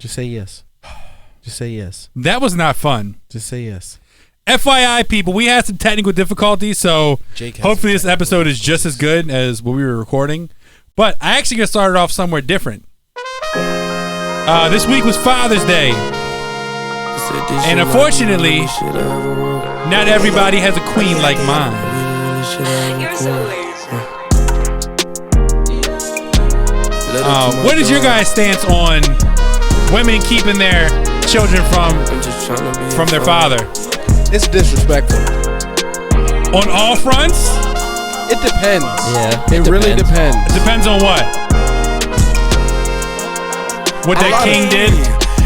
Just say yes. Just say yes. That was not fun. Just say yes. FYI, people, we had some technical difficulties, so hopefully this episode is just as good as what we were recording. But I actually gonna start it off somewhere different. This week was Father's Day, and unfortunately, not everybody has a queen like mine. What is your guys' stance on women keeping their children from their father? It's disrespectful. On all fronts? It depends. Yeah, it really depends. It depends on what? What that king did?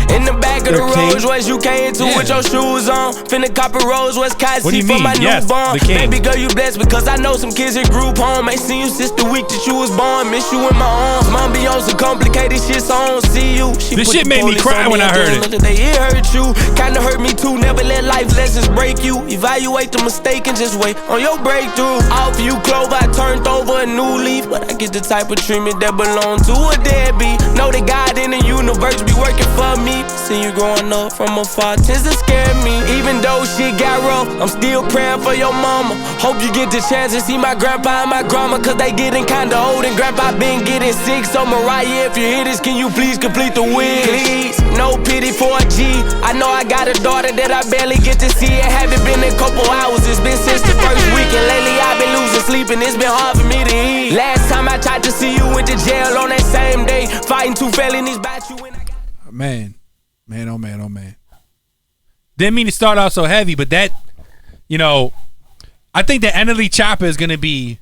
In the back of the Rolls Royce you came into with your shoes on. Finna cop a Rolls Royce Cassie for my newborn. Baby girl, you blessed because I know some kids at group home. Ain't seen you since the week that you was born. Miss you in my arms. Mom be on some complicated shit, so I don't see you. This shit made me cry when I heard it. It hurt you, kinda hurt me too. Never let life lessons break you. Evaluate the mistake and just wait on your breakthrough. Off you clover, I turned over a new leaf, but I get the type of treatment that belong to a deadbeat. Know that God in the universe be working for me. See you growing up from afar tends to scare me. Even though shit got rough, I'm still praying for your mama. Hope you get the chance to see my grandpa and my grandma, cause they getting kinda old and grandpa been getting sick. So Mariah, if you hear this, can you please complete the wish? Please, no pity for a G. I know I got a daughter that I barely get to see. It haven't been a couple hours, it's been since the first week. And lately I've been losing sleep and it's been hard for me to eat. Last time I tried to see you, went to jail on that same day. Fighting 2 felonies, about you and I got... Man, oh man. Didn't mean to start off so heavy, but that, I think the Enely Chopper is going to be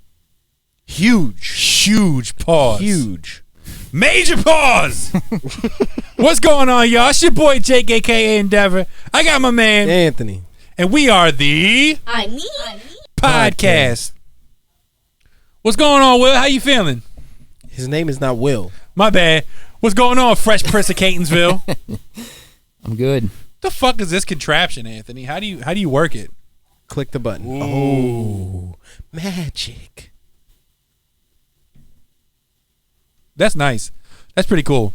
huge pause. Huge. Major pause. What's going on, y'all? It's your boy Jake, a.k.a. Endeavor. I got my man Anthony. And we are the Podcast. What's going on, Will? How you feeling? His name is not Will. My bad. What's going on, Fresh Prince of Catonsville? I'm good. The fuck is this contraption, Anthony? How do you work it? Click the button. Ooh. Oh, magic. That's nice. That's pretty cool.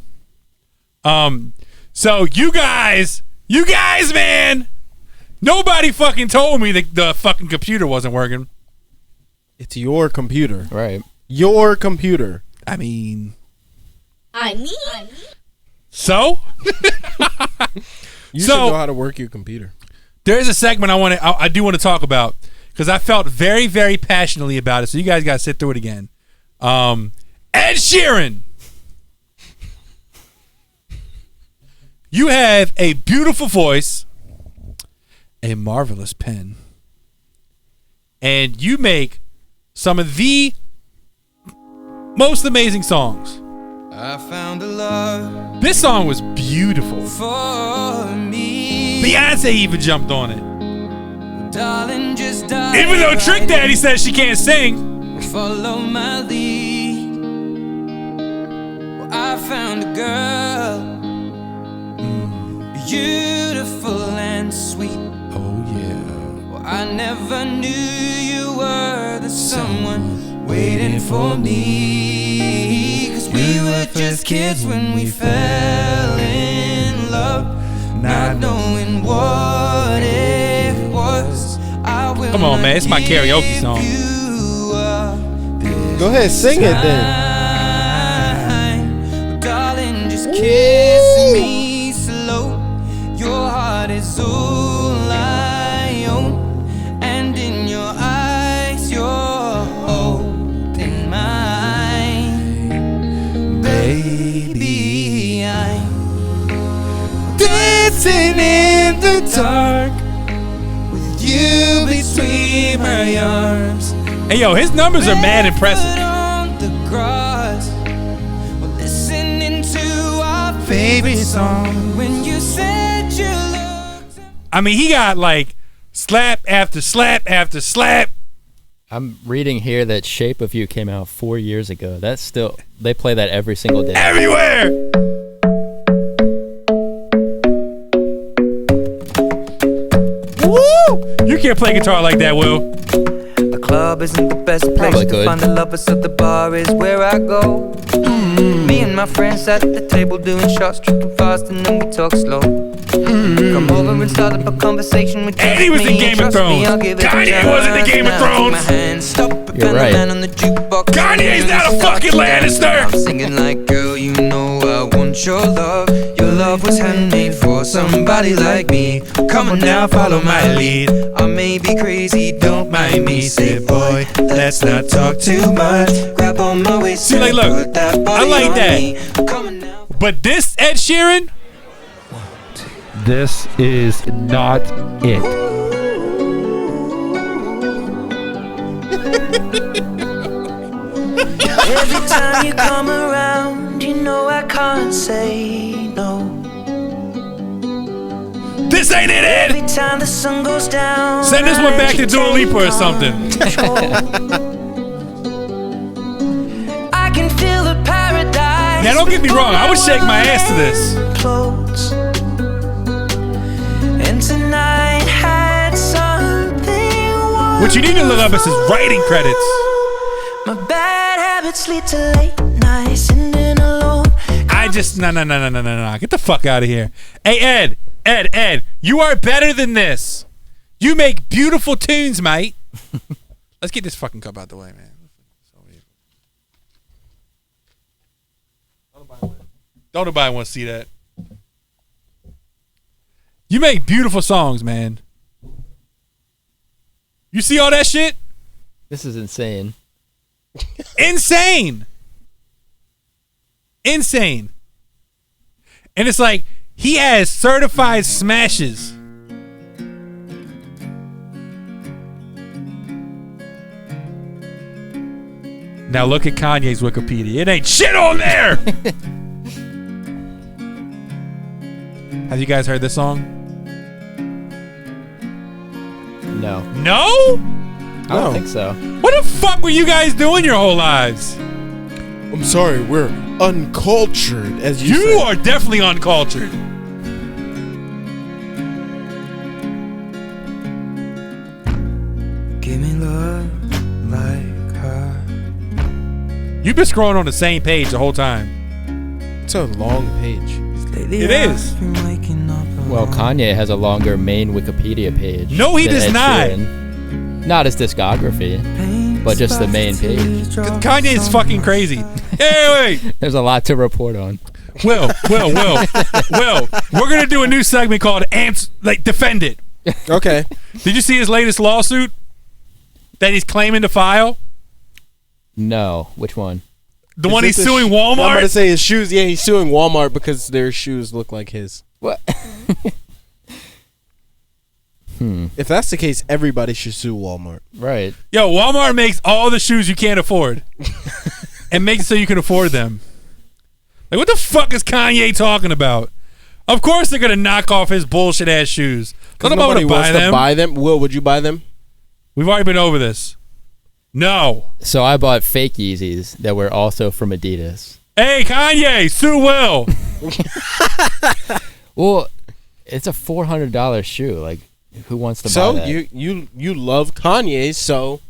So you guys, man, nobody fucking told me that the fucking computer wasn't working. It's your computer. Right. Your computer. I mean. You So? should know how to work your computer. There is a segment I do want to talk about because I felt very, very passionately about it. So you guys got to sit through it again. Ed Sheeran. You have a beautiful voice, a marvelous pen, and you make some of the most amazing songs. I found a love. This song was beautiful. For me. Beyonce even jumped on it. Darling, just dive even though Trick Daddy says she can't sing. Follow my lead. Well, I found a girl. Beautiful and sweet. Oh yeah. Well, I never knew you were the someone waiting for me. Cause we were just kids when we fell in love, not knowing what it was. Come on, man, it's my karaoke song. Go ahead, sing it then. Darling, just kiss me slow. Your heart is all I own, and in your eyes you're holding mine. Baby, I'm dancing in the dark with you between my arms. Hey yo, his numbers are mad impressive. On the grass, we're listening to our favorite song. When you said you loved, I mean, he got like slap after slap after slap. I'm reading here that Shape of You came out 4 years ago. That's still, they play that every single day. Everywhere. Woo! You can't play guitar like that, Will. the club isn't the best place to find the lovers, so the bar is where I go. Me and my friends sat at the table doing shots, tripping fast, and then we talk slow. Come over and start up a conversation with And he was in Game of Thrones. Kanye was in the Game of Thrones. You're right. Kanye's not a fucking Lannister. I'm singing like, girl, you know I want your love. Your love was handmade for somebody like me. Come on now, follow my lead. I may be crazy, don't mind me. Say, boy, let's not talk too much. Grab on my waist. See, like, look, put that I body like on that. me. Come on now. But this Ed Sheeran, This is not it. Every time you come around, you know I can't say no. this ain't it, Ed. Every time the sun goes down, Send this one back to Dua Lipa or something. I can feel the paradise. Now, don't get me wrong, I would shake my ass to this. Close. And tonight had something. What you need to look up is his writing credits. My bad habits lead to late nights sitting alone. I just no. Get the fuck out of here. Hey, Ed, you are better than this. You make beautiful tunes, mate. Let's get this fucking cup out the way, man. Don't nobody want to see that. You make beautiful songs, man. You see all that shit? This is insane. Insane. And it's like he has certified smashes. Now look at Kanye's Wikipedia. It ain't shit on there. Have you guys heard this song? No. No? I don't think so. What the fuck were you guys doing your whole lives? I'm sorry, we're uncultured, as you You said. are definitely uncultured. Give me love like her. You've been scrolling on the same page the whole time. It's a long page. It is. Well, Kanye has a longer main Wikipedia page. No, he than does Ed not. Sheeran. Not his discography, but just the main page. Kanye is fucking crazy. Hey, wait. There's a lot to report on. Will, we're gonna do a new segment called Defend It. Okay. Did you see his latest lawsuit that he's claiming to file? No, which one? The one he's suing Walmart? I'm going to say his shoes. Yeah, he's suing Walmart because their shoes look like his. What? If that's the case, everybody should sue Walmart. Right. Yo, Walmart makes all the shoes you can't afford and makes it so you can afford them. Like, what the fuck is Kanye talking about? Of course they're going to knock off his bullshit ass shoes. Let Nobody wants buy to them. buy them. Will, would you buy them? We've already been over this. No. So I bought fake Yeezys that were also from Adidas. Hey, Kanye, sue Will. Well, it's a $400 shoe. Like, who wants to buy So that? you love Kanye, so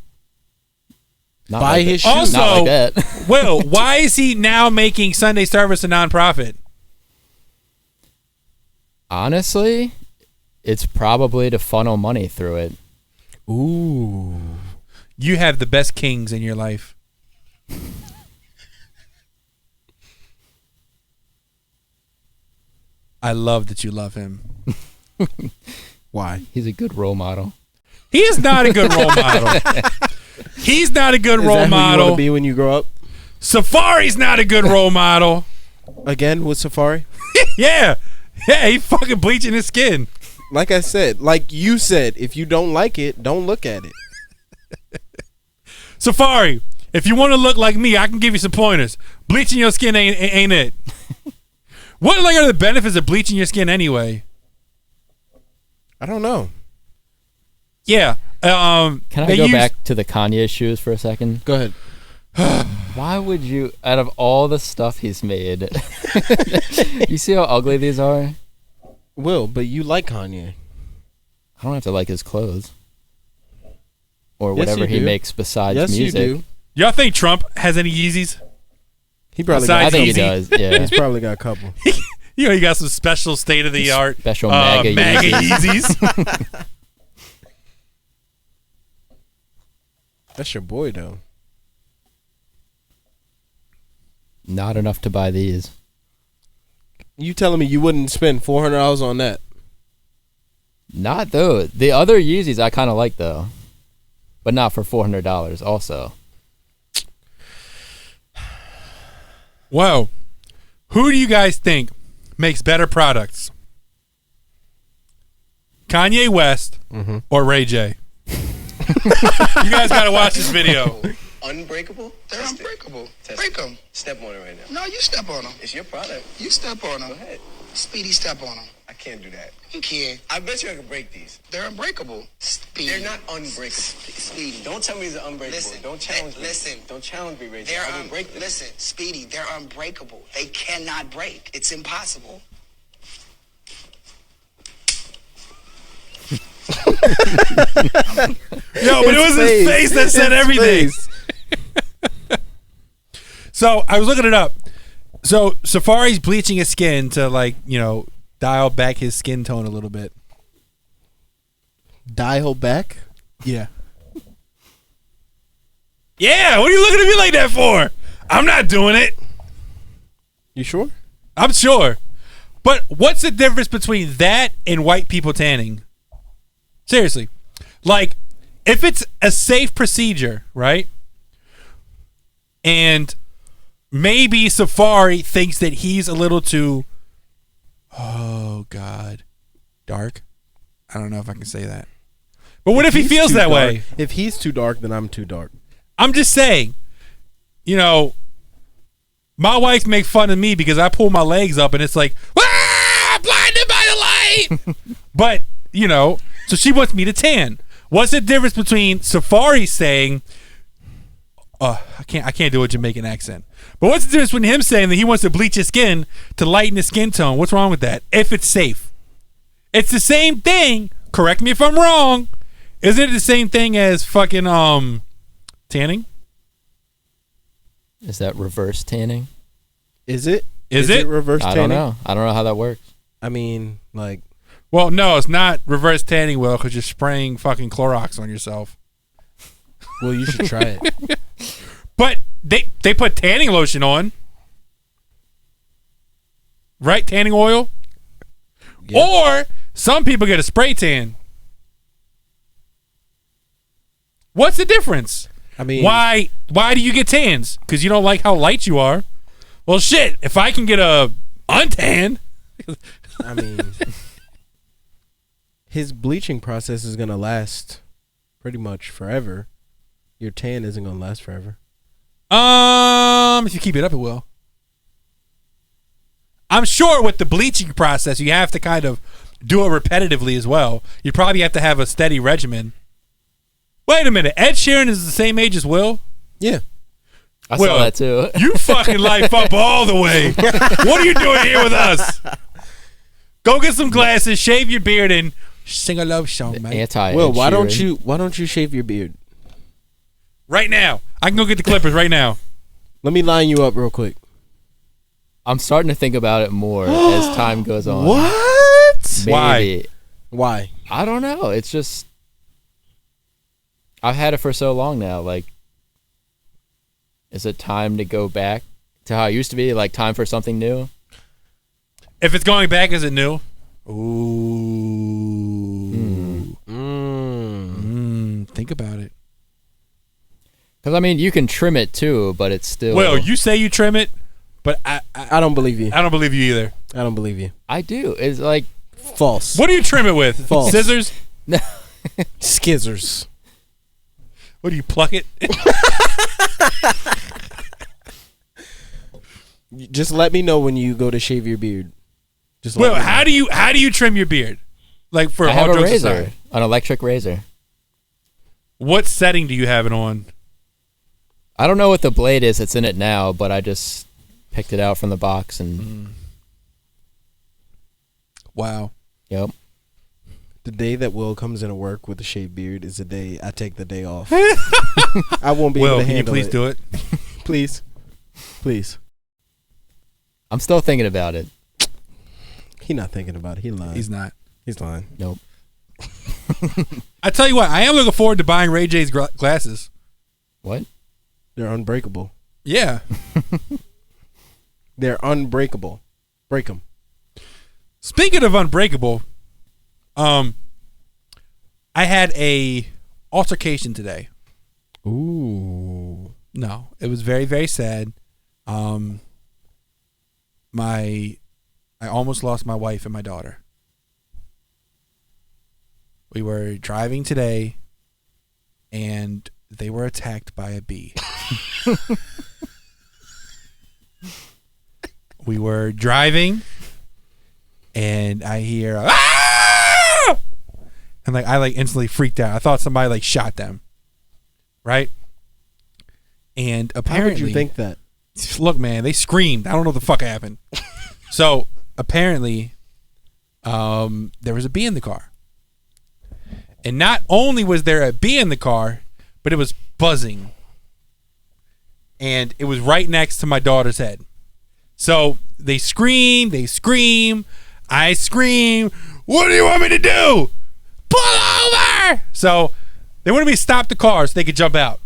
Not buy like his that. shoes. Also, Not like that. Will, why is he now making Sunday Service a nonprofit? Honestly, it's probably to funnel money through it. Ooh. You have the best kings in your life. I love that you love him. Why? He's a good role model. He is not a good role model. He's not a good Is role that who you want model. to be when you grow up? Safari's not a good role model. Again with Safari? Yeah. Yeah, he fucking bleaching his skin. Like I said, like you said, if you don't like it, don't look at it. Safari, if you want to look like me, I can give you some pointers. Bleaching your skin ain't it. What are the benefits of bleaching your skin anyway? I don't know. Yeah. Can I go back to the Kanye shoes for a second? Go ahead. Why would you, out of all the stuff he's made, you see how ugly these are? Will, but you like Kanye. I don't have to like his clothes. Or Yes, whatever you he do. makes besides Yes, music. you do. Y'all think Trump has any Yeezys? He probably. Besides I think he Easy. does. Yeah. He's probably got a couple. You know, you got some special state of the art Special MAGA Yeezys. That's your boy though. Not enough to buy these. You telling me you wouldn't spend $400 on that? Not those. The other Yeezys I kind of like though, but not for $400. Also, Whoa. Who do you guys think makes better products? Kanye West or Ray J? You guys got to watch this video. Unbreakable? They're unbreakable. Break them. Step on it right now. No, you step on them. It's your product. You step on them. Go ahead. Speedy, step on them. I can't do that. You can. I bet you I can break these. They're unbreakable. Speedy. They're not unbreakable. Speedy. Don't tell me they're unbreakable. Listen. Don't challenge me. Listen. Don't challenge me, Ray J. They're I will break them. Listen, Speedy. They're unbreakable. They cannot break. It's impossible. Yo, but it was his face that said everything. So I was looking it up. So Safari's bleaching his skin to, like, you know, dial back his skin tone a little bit. Dial back? Yeah. Yeah, what are you looking at me like that for? I'm not doing it. You sure? I'm sure. But what's the difference between that and white people tanning? Seriously. Like, if it's a safe procedure, right? And maybe Safari thinks that he's a little too, oh, God, dark. I don't know if I can say that. But what if he feels that way? If he's too dark, then I'm too dark. I'm just saying, you know, my wife makes fun of me because I pull my legs up and it's like, blinded by the light. But, you know, so she wants me to tan. What's the difference between Safari saying, I can't do a Jamaican accent. But what's the difference between him saying that he wants to bleach his skin to lighten his skin tone? What's wrong with that? If it's safe. It's the same thing. Correct me if I'm wrong. Isn't it the same thing as fucking tanning? Is that reverse tanning? Is it? Is it reverse tanning? I don't know. I don't know how that works. I mean, like, well, no, it's not reverse tanning, Will, because you're spraying fucking Clorox on yourself. well, you should try it. But they put tanning lotion on. Right? Tanning oil? Yeah. Or some people get a spray tan. What's the difference? I mean, why do you get tans? Because you don't like how light you are. Well, shit, if I can get a untan. I mean, his bleaching process is going to last pretty much forever. Your tan isn't going to last forever. If you keep it up, it will. I'm sure with the bleaching process, you have to kind of do it repetitively as well. You probably have to have a steady regimen. Wait a minute. Ed Sheeran is the same age as Will? Yeah. I saw that too. You fucking life up all the way. What are you doing here with us? Go get some glasses, shave your beard, and sing a love song, man. Will, why don't you shave your beard? Right now. I can go get the clippers right now. Let me line you up real quick. I'm starting to think about it more as time goes on. What? Maybe. Why? I don't know. It's just I've had it for so long now. Like, is it time to go back to how it used to be? Like, time for something new? If it's going back, is it new? Ooh. Think about it. Because, I mean, you can trim it too, but it's still... Well, you say you trim it, but I don't believe you. I don't believe you either. I don't believe you. I do. It's like... False. What do you trim it with? False. Scissors? Skizzers. What do you pluck it? Just let me know when you go to shave your beard. Just well, how do you trim your beard? Like for I have all a jokes razor, aside. an electric razor. What setting do you have it on? I don't know what the blade is that's in it now, but I just picked it out from the box and. Wow. Yep. The day that Will comes into work with a shaved beard is the day I take the day off. I won't be able to handle it. Will, can you please do it? Please. Please. I'm still thinking about it. He not thinking about it. He lying. He's not. He's lying. Nope. I tell you what, I am looking forward to buying Ray J's glasses. What? They're unbreakable. Yeah. They're unbreakable. Break them. Speaking of unbreakable, I had a altercation today. Ooh. No, it was very, very sad. I almost lost my wife and my daughter. We were driving today, and they were attacked by a bee. We were driving, and I hear, ah! And I instantly freaked out. I thought somebody shot them. Right? And apparently, how would you think that? Look, man, they screamed. I don't know what the fuck happened. So apparently, there was a bee in the car. And not only was there a bee in the car, but it was buzzing. And it was right next to my daughter's head. So they scream, I scream, what do you want me to do? Pull over! So they wanted me to stop the car so they could jump out.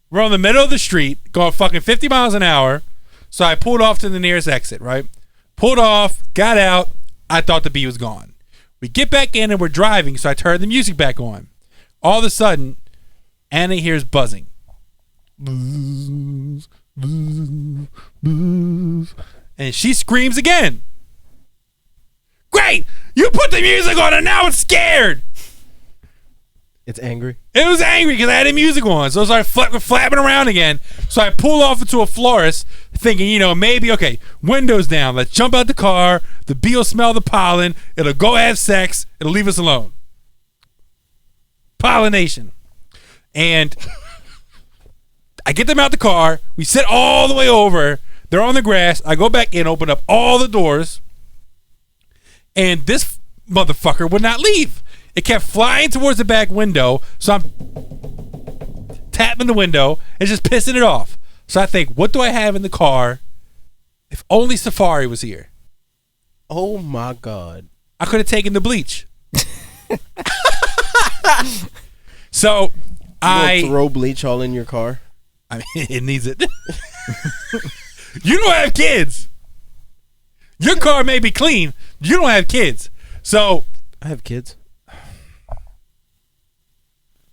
We're on the middle of the street, going fucking 50 miles an hour. So I pulled off to the nearest exit, right? Pulled off, got out. I thought the bee was gone. We get back in and we're driving, so I turned the music back on. All of a sudden, Anna hears buzzing. Buzz, buzz, buzz. And she screams again. Great! You put the music on and now it's scared! It's angry. It was angry because I had the music on. So I started flapping around again. So I pull off into a florist thinking, maybe, okay, windows down. Let's jump out the car. The bee will smell the pollen. It'll go have sex. It'll leave us alone. Pollination. And I get them out the car. We sit all the way over. They're on the grass. I go back in, open up all the doors. And this motherfucker would not leave. It kept flying towards the back window, so I'm tapping the window and just pissing it off. So I think, what do I have in the car? If only Safari was here. Oh my God. I could have taken the bleach. So I throw bleach all in your car. I mean, it needs it. You don't have kids. Your car may be clean. You don't have kids. So I have kids.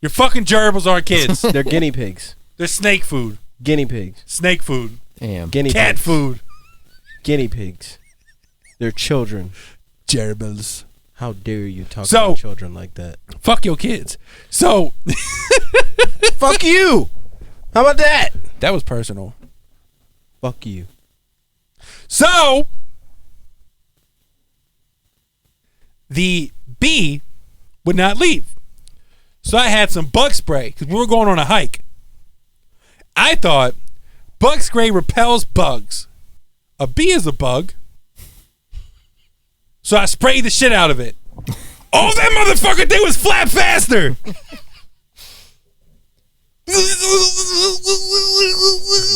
Your fucking gerbils aren't kids. They're guinea pigs. They're snake food. Guinea pigs. Snake food. Damn. Guinea Cat pigs. food. Guinea pigs. They're children. Gerbils. How dare you talk about children like that? Fuck your kids. So. Fuck you. How about that? That was personal. Fuck you. So. The bee would not leave. So I had some bug spray because we were going on a hike. I thought bug spray repels bugs. A bee is a bug. So I sprayed the shit out of it. All that motherfucker did was flap faster.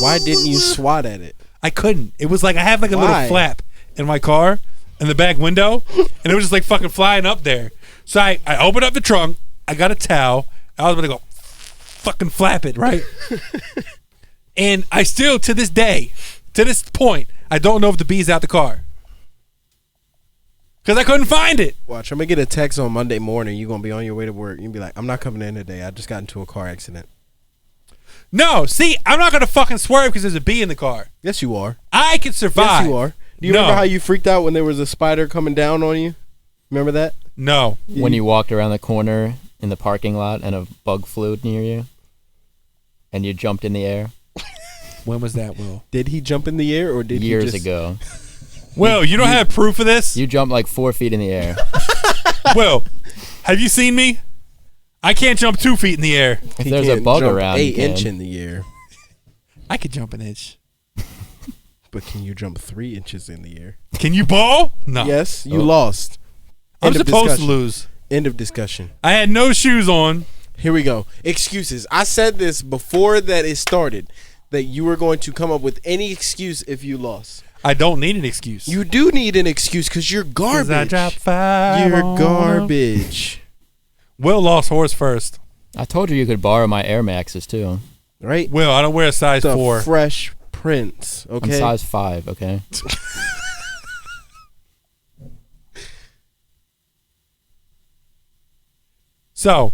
Why didn't you swat at it? I couldn't. It was like I have a little flap in my car in the back window, and it was just fucking flying up there. So I opened up the trunk. I got a towel. I was going to go fucking flap it, right? And I still, to this day, to this point, I don't know if the bee's out the car. Because I couldn't find it. Watch, I'm going to get a text on Monday morning. You're going to be on your way to work. You'll be like, I'm not coming in today. I just got into a car accident. No, see, I'm not going to fucking swerve because there's a bee in the car. Yes, you are. I can survive. Yes, you are. Do you remember how you freaked out when there was a spider coming down on you? Remember that? No. When you walked around the corner in the parking lot and a bug flew near you and you jumped in the air? When was that, Will? Did he jump in the air or did Years he just... ago. Will, you don't have proof of this? You jumped 4 feet in the air. Will, have you seen me? I can't jump 2 feet in the air. If there's a bug around, 8 inch in the air. I could jump an inch. But can you jump 3 inches in the air? Can you ball? No. Yes, you lost. I'm End of supposed discussion. to lose. End of discussion. I had no shoes on. Here we go. Excuses. I said this before that it started, that you were going to come up with any excuse if you lost. I don't need an excuse. You do need an excuse because you're 'Cause I garbage. dropped 5 You're on 'em. garbage. Will lost horse first. I told you could borrow my Air Maxes too. Right? Will, I don't wear a size The 4. Fresh Prince. I'm Okay. size 5. Okay. So,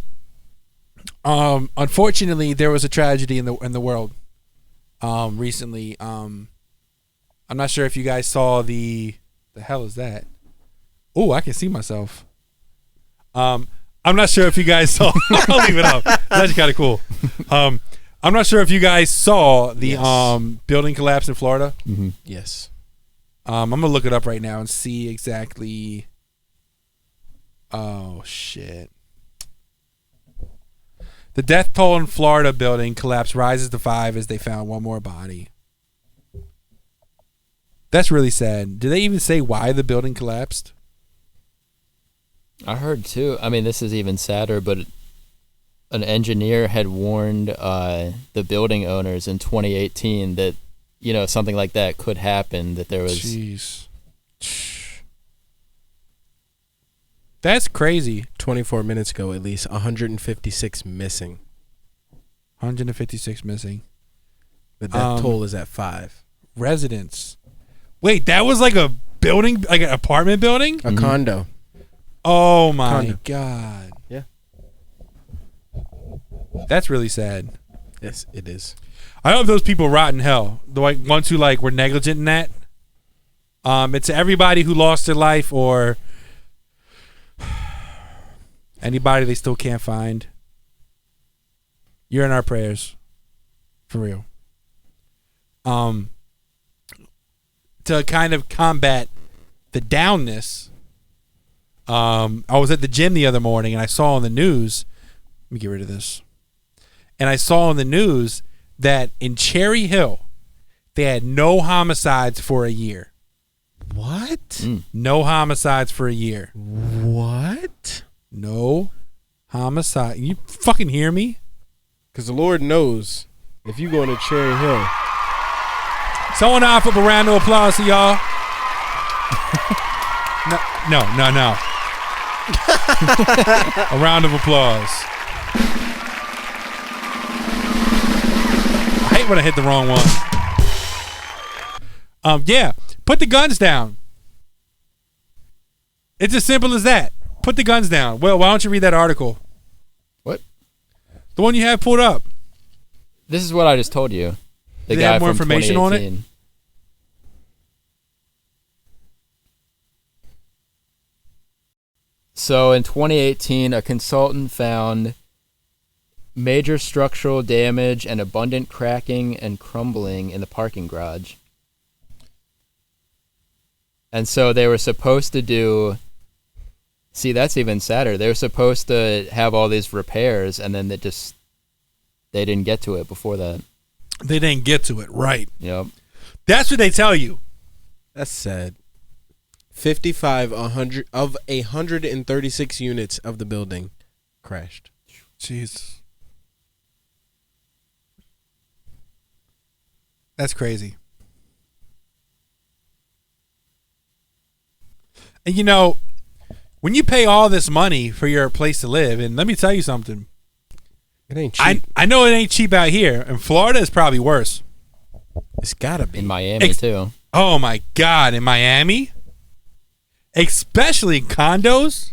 unfortunately, there was a tragedy in the world recently. I'm not sure if you guys saw the hell is that? Oh, I can see myself. I'm not sure if you guys saw. I'll leave it up. That's actually kind of cool. I'm not sure if you guys saw the Yes. building collapse in Florida. Mm-hmm. Yes. I'm gonna look it up right now and see exactly. Oh shit. The death toll in Florida building collapse rises to 5 as they found one more body. That's really sad. Did they even say why the building collapsed? I heard too. I mean, this is even sadder, but an engineer had warned the building owners in 2018 that, you know, something like that could happen, that there was... Jeez. That's crazy. 24 minutes ago, at least 156 missing. 156 missing. The death toll is at 5. Residents. Wait, that was like a building, like an apartment building? A condo. Oh my Condo. God. Yeah. That's really sad. Yes, it is. I hope those people rot in hell. The ones who like were negligent in that. It's everybody who lost their life or anybody they still can't find. You're in our prayers. For real. To kind of combat the downness, I was at the gym the other morning and I saw on the news, let me get rid of this. And I saw on the news that in Cherry Hill, they had no homicides for a year. What? No homicides for a year. What? No homicide. You fucking hear me? Because the Lord knows if you go into Cherry Hill. Someone offer up a round of applause to y'all. No. A round of applause. I hate when I hit the wrong one. Yeah, put the guns down. It's as simple as that. Put the guns down. Well, why don't you read that article? What? The one you have pulled up. This is what I just told you. The They guy have more from information on it? 2018. So in 2018, a consultant found major structural damage and abundant cracking and crumbling in the parking garage. And so they were supposed to do... See, that's even sadder. They were supposed to have all these repairs, and then they didn't get to it before that. They didn't get to it, right? Yep. That's what they tell you. That's sad. 55 100 of 136 units of the building crashed. Jeez. That's crazy. And you know, when you pay all this money for your place to live, and let me tell you something. It ain't cheap. I know it ain't cheap out here, and Florida is probably worse. It's gotta be. In Miami, too. Oh my God, in Miami? Especially condos?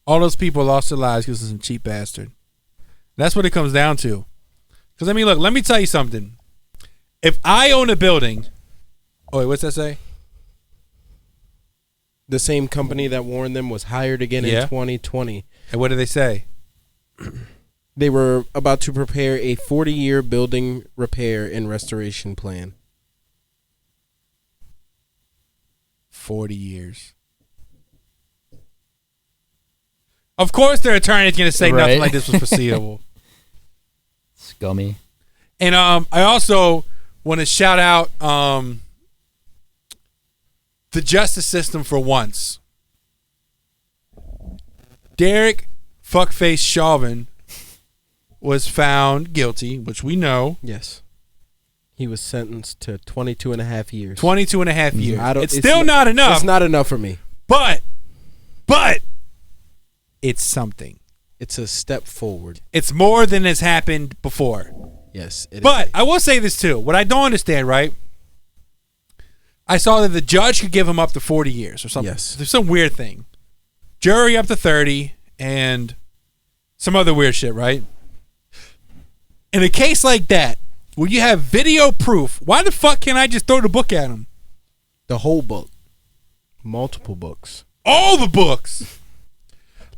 All those people lost their lives because of some cheap bastard. That's what it comes down to. Because, I mean, look, let me tell you something. If I own a building... Oh, wait, what's that say? The same company that warned them was hired again in 2020. And what did they say? They were about to prepare a 40-year building repair and restoration plan. 40 years. Of course their attorney's going to say nothing like this was foreseeable. Scummy. And I also want to shout out the justice system for once. Derek Fuckface Chauvin was found guilty, which we know. Yes. He was sentenced to 22 and a half years. 22 and a half years. It's it's still not enough. It's not enough for me. But it's something. It's a step forward. It's more than has happened before. Yes. But I will say this too. What I don't understand, right? I saw that the judge could give him up to 40 years or something. Yes. There's some weird thing. Jury up to 30 and some other weird shit, right? In a case like that, where you have video proof, why the fuck can't I just throw the book at him? The whole book. Multiple books. All the books.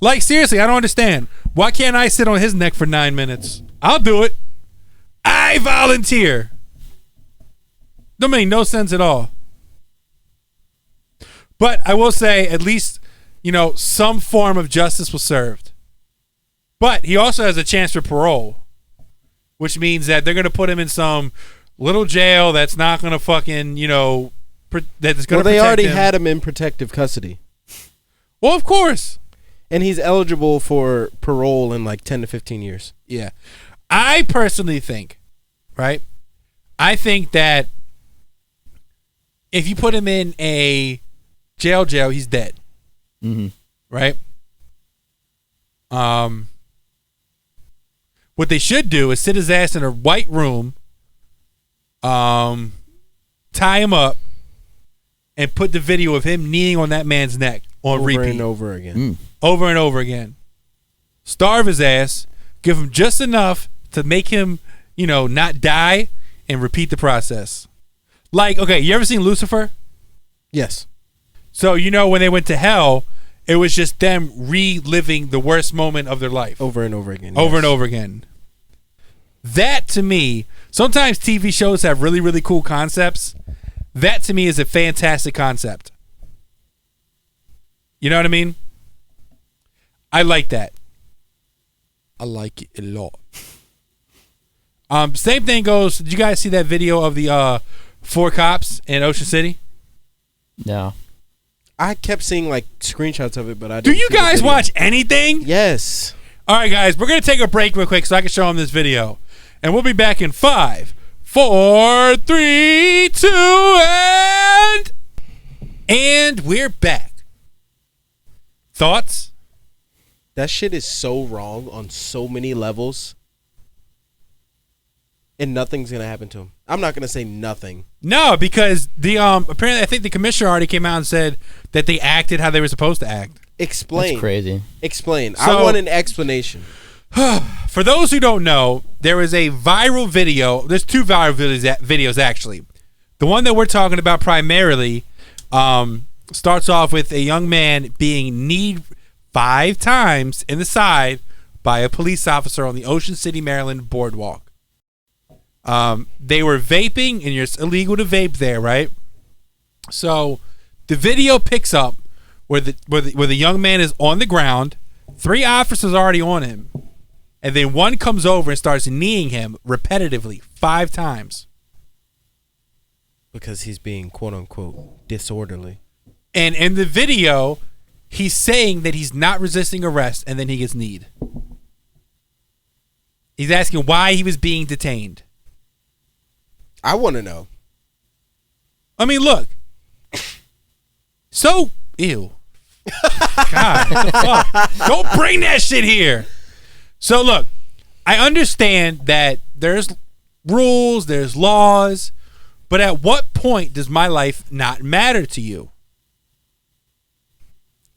Like, seriously, I don't understand. Why can't I sit on his neck for 9 minutes? I'll do it. I volunteer. Don't make no sense at all. But I will say, at least, some form of justice was served. But he also has a chance for parole, which means that they're going to put him in some little jail that's not going to fucking, that's going to protect him. Well, they already had him in protective custody. Well, of course. And he's eligible for parole in like 10 to 15 years. Yeah. I personally think, right? I think that if you put him in a jail, he's dead. Mm-hmm. Right? What they should do is sit his ass in a white room, tie him up, and put the video of him kneeling on that man's neck on repeat. Over and over again. Over and over again. Starve his ass, give him just enough to make him, not die, and repeat the process. Like, okay, you ever seen Lucifer? Yes. So, when they went to hell, it was just them reliving the worst moment of their life. Over and over again. Over and over again. That, to me, sometimes TV shows have really, really cool concepts. That, to me, is a fantastic concept. You know what I mean? I like that. I like it a lot. Same thing goes, did you guys see that video of the 4 cops in Ocean City? No. I kept seeing like screenshots of it, but I Do didn't you see the guys video. watch anything? Yes. All right, guys, we're going to take a break real quick so I can show them this video. And we'll be back in 5, 4, 3, 2, and we're back. Thoughts? That shit is so wrong on so many levels. And nothing's going to happen to him. I'm not going to say nothing. No, because the apparently I think the commissioner already came out and said that they acted how they were supposed to act. Explain. That's crazy. Explain. So, I want an explanation. For those who don't know, there is a viral video. There's 2 viral videos actually. The one that we're talking about primarily starts off with a young man being kneed 5 times in the side by a police officer on the Ocean City, Maryland boardwalk. They were vaping, and it's illegal to vape there, right? So the video picks up where the young man is on the ground, 3 officers already on him, and then one comes over and starts kneeing him repetitively 5 times. Because he's being quote unquote disorderly. And in the video, he's saying that he's not resisting arrest, and then he gets kneed. He's asking why he was being detained. I want to know. I mean, look. So, ew. God, what the fuck? Don't bring that shit here. So, look. I understand that there's rules, there's laws, but at what point does my life not matter to you?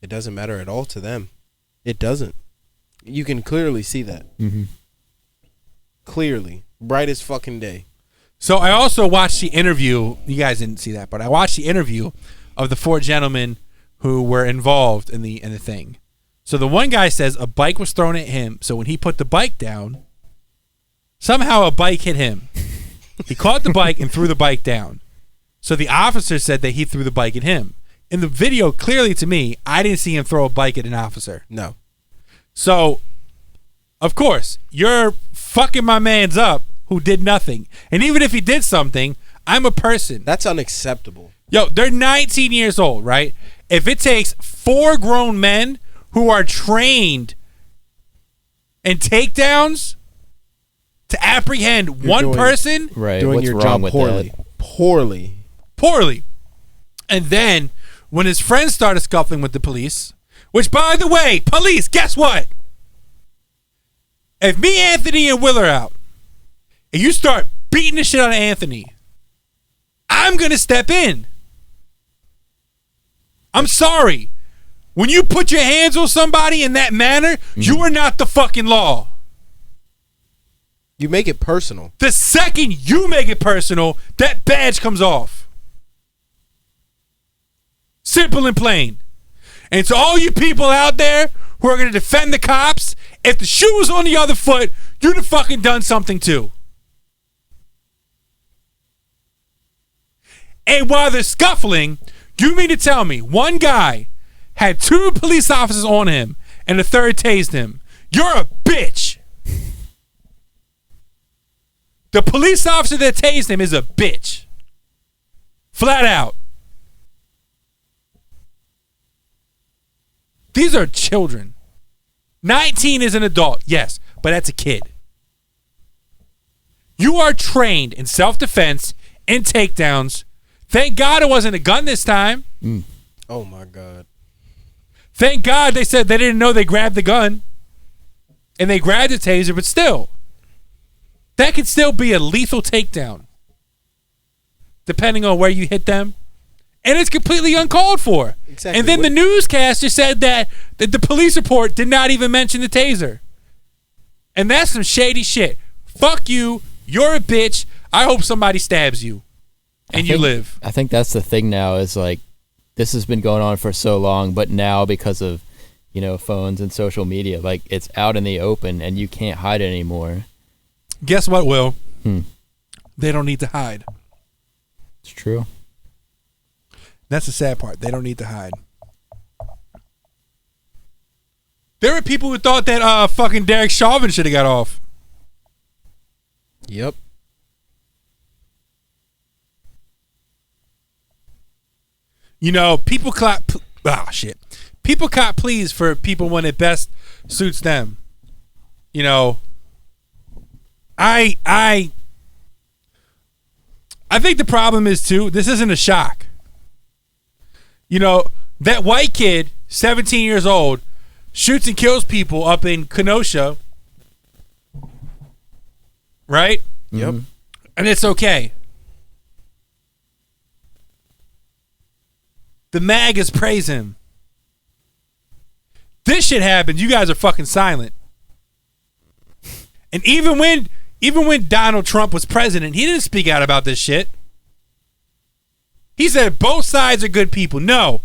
It doesn't matter at all to them. It doesn't. You can clearly see that. Mm-hmm. Clearly. Bright as fucking day. So I also watched the interview. You guys didn't see that, but I watched the interview of the 4 gentlemen who were involved in the thing. So the one guy says a bike was thrown at him. So when he put the bike down, somehow a bike hit him. He caught the bike and threw the bike down. So the officer said that he threw the bike at him. In the video, clearly to me, I didn't see him throw a bike at an officer. No. So, of course, you're fucking my man's up who did nothing. And even if he did something, I'm a person. That's unacceptable. Yo, they're 19 years old, right? If it takes 4 grown men who are trained in takedowns to apprehend one doing- person Right. Doing What's your wrong job with poorly. that? poorly. And then when his friends started scuffling with the police, which, by the way, police, guess what? If me, Anthony, and Will are out, and you start beating the shit out of Anthony, I'm going to step in. I'm sorry. When you put your hands on somebody in that manner, you are not the fucking law. You make it personal. The second you make it personal, that badge comes off. Simple and plain. And to all you people out there who are going to defend the cops, if the shoe was on the other foot, you'd have fucking done something too. And while they're scuffling, you mean to tell me one guy had 2 police officers on him and the third tased him? You're a bitch. The police officer that tased him is a bitch. Flat out. These are children. 19 is an adult, yes, but that's a kid. You are trained in self-defense and takedowns. Thank God it wasn't a gun this time. Oh my God. Thank God they said they didn't know they grabbed the gun. And they grabbed the taser, but still. That could still be a lethal takedown. Depending on where you hit them. And it's completely uncalled for. Exactly. And then the newscaster said that the police report did not even mention the taser. And that's some shady shit. Fuck you. You're a bitch. I hope somebody stabs you. And you live. I think that's the thing now is like, this has been going on for so long, but now because of, phones and social media, like it's out in the open and you can't hide it anymore. Guess what, Will? They don't need to hide. It's true. That's the sad part. They don't need to hide. There were people who thought that fucking Derek Chauvin should have got off. Yep. People clap. Shit. People cop pleas for people when it best suits them. I think the problem is too. This isn't a shock. That white kid, 17 years old, shoots and kills people up in Kenosha. Right? Yep. And it's okay. The MAGAs praise him. This shit happens. You guys are fucking silent. And even when Donald Trump was president, he didn't speak out about this shit. He said both sides are good people. No.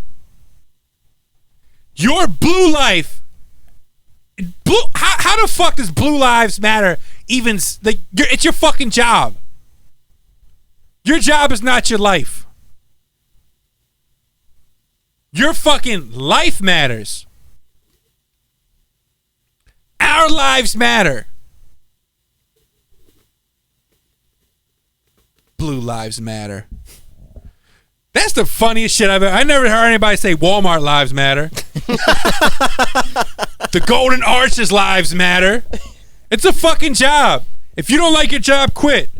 Your blue life. How the fuck does Blue Lives Matter even? It's your fucking job. Your job is not your life. Your fucking life matters. Our lives matter. Blue Lives Matter. That's the funniest shit I never heard anybody say Walmart lives matter. The Golden Arches lives matter. It's a fucking job. If you don't like your job, quit.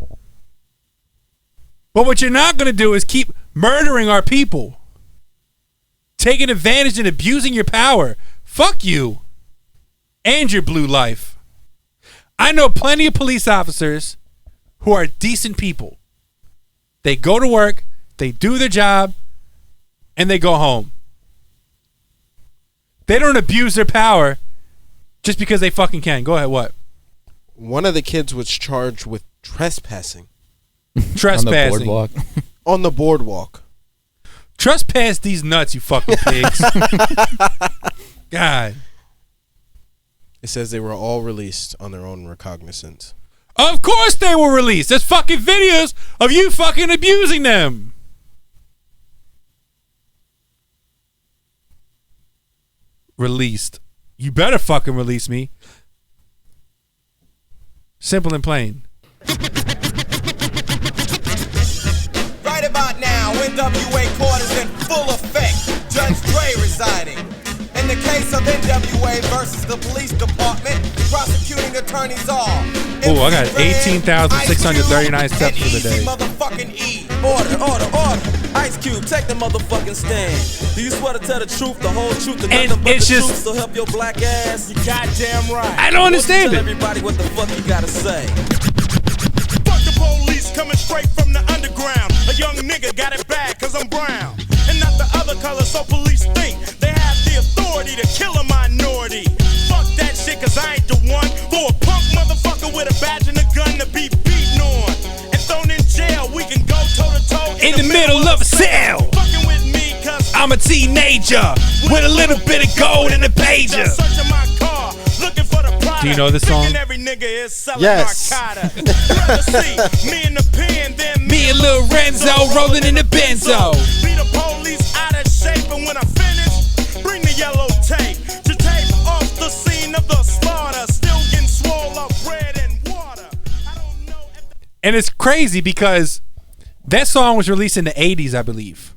But what you're not going to do is keep murdering our people. Taking advantage and abusing your power. Fuck you. And your blue life. I know plenty of police officers who are decent people. They go to work, they do their job, and they go home. They don't abuse their power just because they fucking can. Go ahead, what? One of the kids was charged with trespassing. Trespassing. On the boardwalk. On the boardwalk. Trespass these nuts, you fucking pigs. God. It says they were all released on their own recognizance. Of course they were released. There's fucking videos of you fucking abusing them. Released. You better fucking release me. Simple and plain. Right about now, NWA court is in full effect. Judge Dre residing. In the case case of NWA versus the police department, prosecuting attorneys are. Oh, I got 18,639 steps for the day. Motherfucking E. Order. Ice Cube, take the motherfucking stand. Do you swear to tell the truth, the whole truth, and And nothing but it's the just- truth? So help your black ass. You goddamn right. I don't understand Tell it. everybody what the fuck you gotta say. Fuck the police coming straight from the underground. A young nigga got it bad cause I'm brown. And not the other color, so police think they have the authority to kill a minority. Fuck that shit cause I ain't the one for a punk motherfucker with a badge and a gun to be beaten on. And thrown in jail, we can go toe to toe In the middle of a cell. Fucking with me cause I'm a teenager with a little bit of gold in the pager. searching my car, looking for the product. Do you know this song? Thinking every nigga is selling Yes. narcotics. Rather see me in the pen than Me and Lil Renzo rolling in the benzo. Be the police out of shape, and when I finish, bring the yellow tape to tape off the scene of the slaughter. Still getting swole up bread and water. I don't know if And it's crazy because that song was released in the 80s, I believe.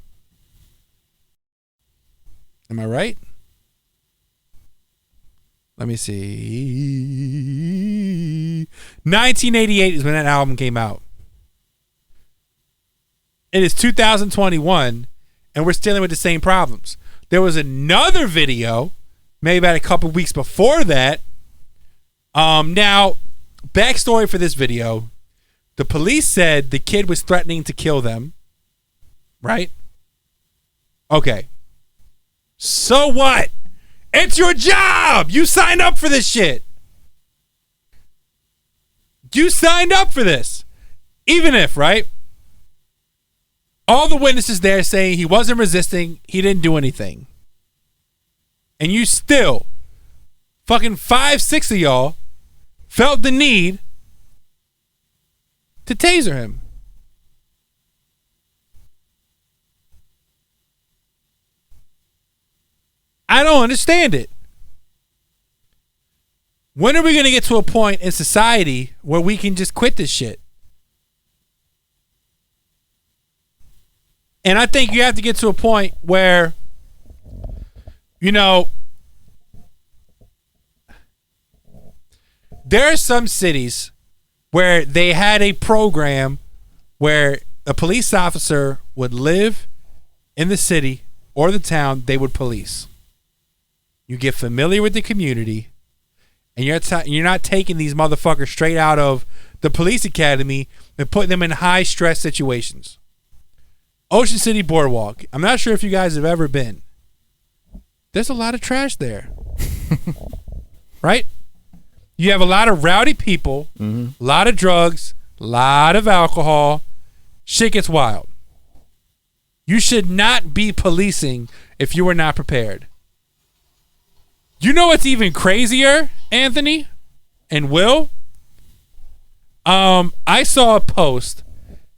Am I right? Let me see. 1988 is when that album came out. It is 2021, and we're still dealing with the same problems. There was another video, maybe about a couple weeks before that. Now, backstory for this video. The police said the kid was threatening to kill them. Right? Okay. So what? It's your job. You signed up for this shit. You signed up for this. Even if, right? All the witnesses there saying he wasn't resisting, he didn't do anything. And you still, fucking 5-6 of y'all, felt the need to taser him. I don't understand it. When are we going to get to a point in society where we can just quit this shit? And I think you have to get to a point where, you know, there are some cities where they had a program where a police officer would live in the city or the town they would police. You get familiar with the community, and you're not taking these motherfuckers straight out of the police academy and putting them in high stress situations. Ocean City Boardwalk. I'm not sure if you guys have ever been. There's a lot of trash there. Right? You have a lot of rowdy people, a lot of drugs, a lot of alcohol. Shit gets wild. You should not be policing if you are not prepared. You know what's even crazier, Anthony and Will? I saw a post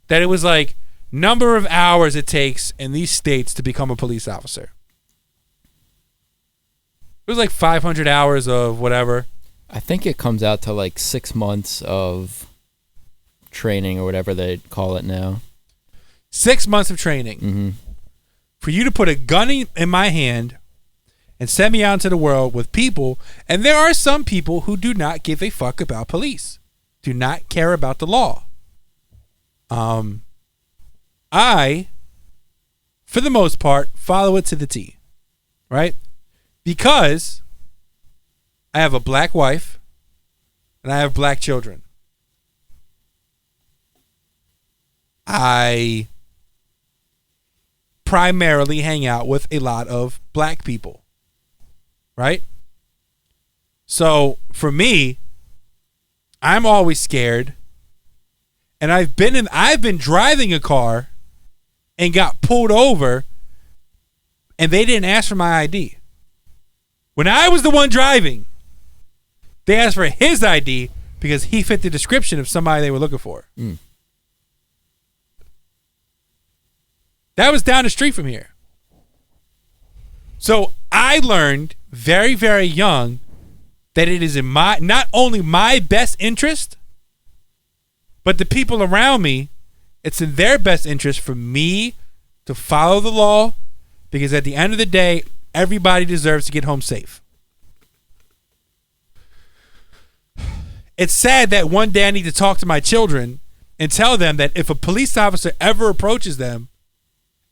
that it was like number of hours it takes in these states to become a police officer. It was like 500 hours of whatever. I think it comes out to like 6 months of training or whatever they call it now. 6 months of training. For you to put a gun in my hand and send me out into the world with people, and there are some people who do not give a fuck about police, do not care about the law. I, for the most part, follow it to the T, right? Because I have a black wife and I have black children. I primarily hang out with a lot of black people. Right? So for me, I'm always scared. And I've been driving a car and got pulled over and they didn't ask for my ID. When I was the one driving, they asked for his ID because he fit the description of somebody they were looking for. That was down the street from here. So I learned very, very young that it is in not only my best interest, but the people around me, it's in their best interest for me to follow the law, because at the end of the day, everybody deserves to get home safe. It's sad that one day I need to talk to my children and tell them that if a police officer ever approaches them,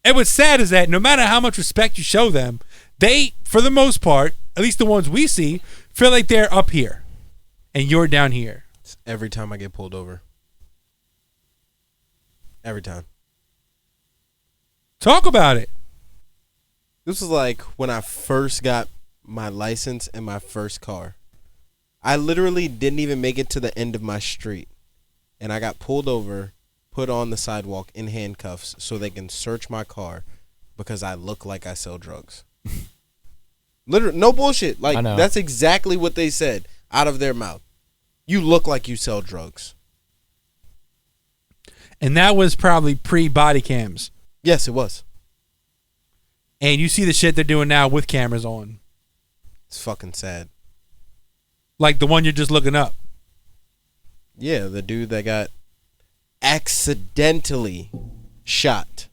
and what's sad is that no matter how much respect you show them, they, for the most part, at least the ones we see, feel like they're up here and you're down here. Every time I get pulled over. Every time. Talk about it. This was like when I first got my license and my first car. I literally didn't even make it to the end of my street. And I got pulled over, put on the sidewalk in handcuffs so they can search my car because I look like I sell drugs. Literally, no bullshit. Like, that's exactly what they said out of their mouth. You look like you sell drugs. And that was probably pre-body cams. Yes, it was. And you see the shit they're doing now with cameras on. It's fucking sad. Like the one you're just looking up. Yeah, the dude that got accidentally shot.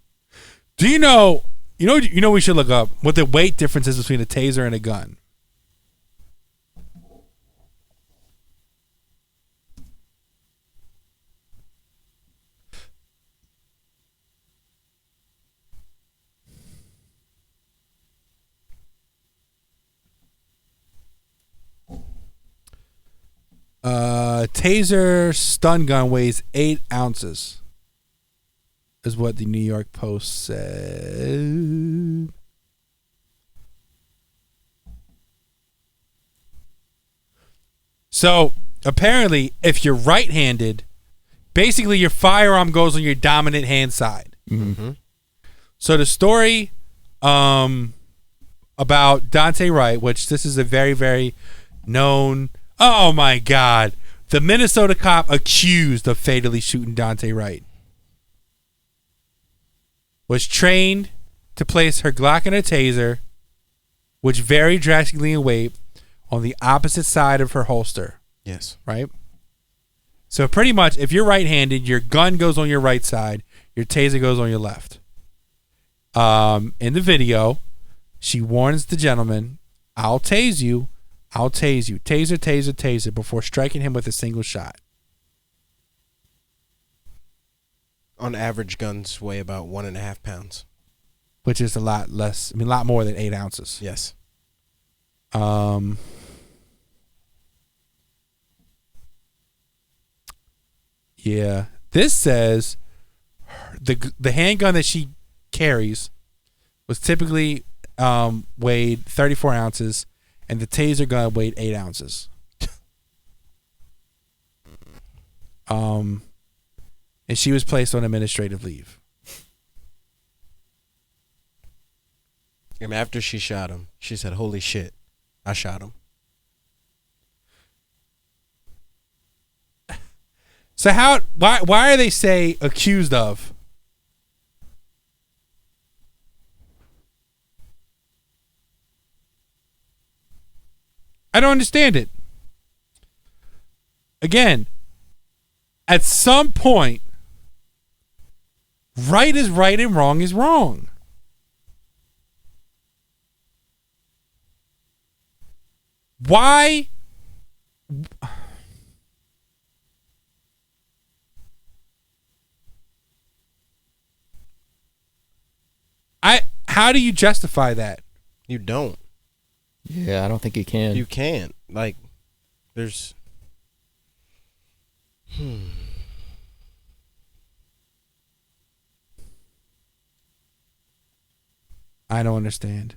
Do you know we should look up what the weight difference is between a taser and a gun? Taser stun gun weighs 8 ounces, is what the New York Post said. So apparently, if you're right-handed, basically your firearm goes on your dominant hand side. Mm-hmm. So the story about Dante Wright, which this is a very, very known. Oh my God. The Minnesota cop accused of fatally shooting Dante Wright was trained to place her Glock and her taser, which varied drastically in weight, on the opposite side of her holster. Yes. Right? So pretty much, if you're right-handed, your gun goes on your right side, your taser goes on your left. In the video, she warns the gentleman, I'll tase you. I'll tase you. Taser, taser, taser, before striking him with a single shot. On average, guns weigh about 1.5 pounds. Which is a lot less, a lot more than 8 ounces. Yes. Yeah. This says the handgun that she carries was typically weighed 34 ounces. And the taser gun weighed 8 ounces. And she was placed on administrative leave. And after she shot him, she said, "Holy shit, I shot him." So why are they say accused of? I don't understand it. Again, at some point, right is right and wrong is wrong. Why? How do you justify that? You don't. Yeah, I don't think you can. You can't. Like, there's... I don't understand.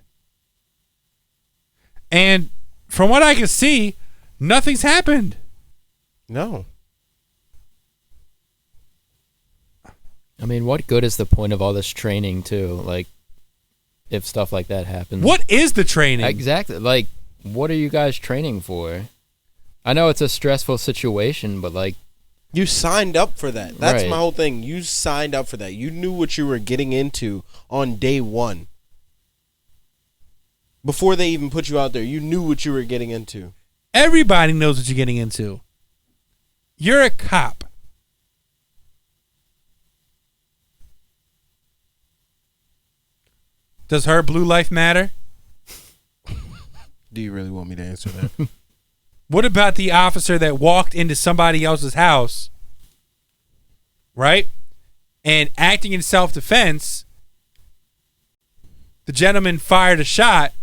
And from what I can see, nothing's happened. No. I mean, what good is the point of all this training, too? Like, if stuff like that happens. What is the training? Exactly. Like, what are you guys training for? I know it's a stressful situation, but like... You signed up for that. That's right. my whole thing. You signed up for that. You knew what you were getting into on day one. Before they even put you out there, you knew what you were getting into. Everybody knows what you're getting into. You're a cop. Does her blue life matter? Do you really want me to answer that? What about the officer that walked into somebody else's house, right? And acting in self-defense, the gentleman fired a shot.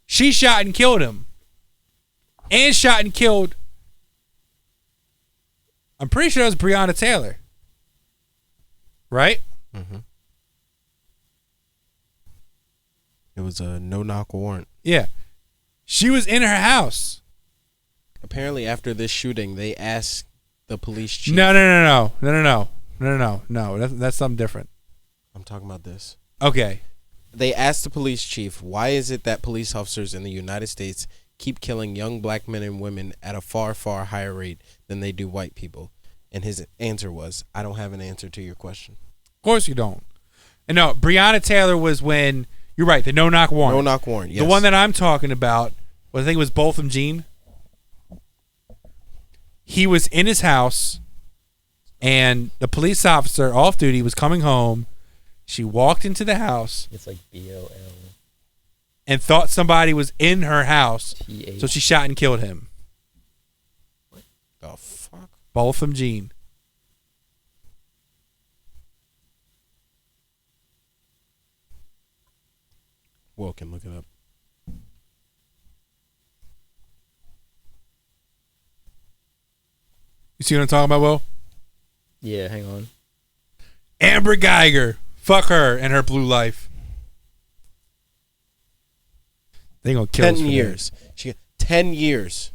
She shot and killed him. And shot and killed, I'm pretty sure it was Breonna Taylor. Right? Mm-hmm. It was a no-knock warrant. Yeah. She was in her house. Apparently, after this shooting, they asked the police chief. No. That's something different. I'm talking about this. Okay. They asked the police chief, why is it that police officers in the United States keep killing young black men and women at a far, far higher rate than they do white people? And his answer was, I don't have an answer to your question. Of course you don't. And no, Breonna Taylor was when, you're right, the no-knock warrant. No-knock warrant, yes. The one that I'm talking about, I think it was Botham Jean. He was in his house, and the police officer off duty was coming home. She walked into the house. It's like BOL. And thought somebody was in her house. TH. So she shot and killed him. What the fuck? Botham Jean. Will can look it up. You see what I'm talking about, Will? Yeah, hang on. Amber Geiger. Fuck her and her blue life. They gonna kill 10 us for years. She got 10 years.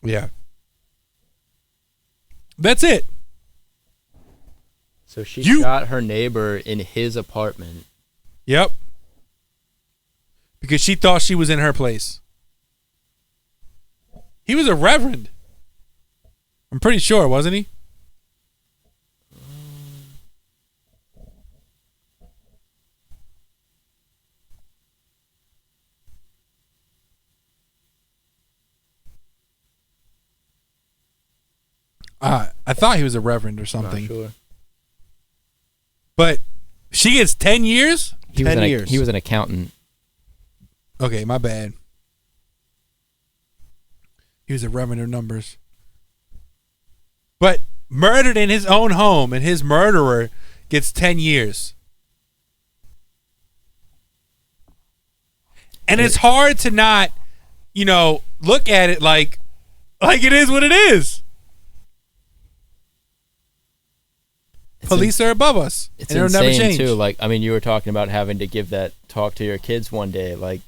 that. Yeah. That's it. So she shot her neighbor in his apartment. Yep. Because she thought she was in her place. He was a reverend. I'm pretty sure, wasn't he? I thought he was a reverend or something. Not sure. But she gets 10 years? He was an accountant. Okay, my bad. He was a revenue numbers. But murdered in his own home, and his murderer gets 10 years. And it's hard to not, look at it like it is what it is. Police are above us. It's and it'll never insane change. too. Like, I mean, you were talking about having to give that talk to your kids one day. Like,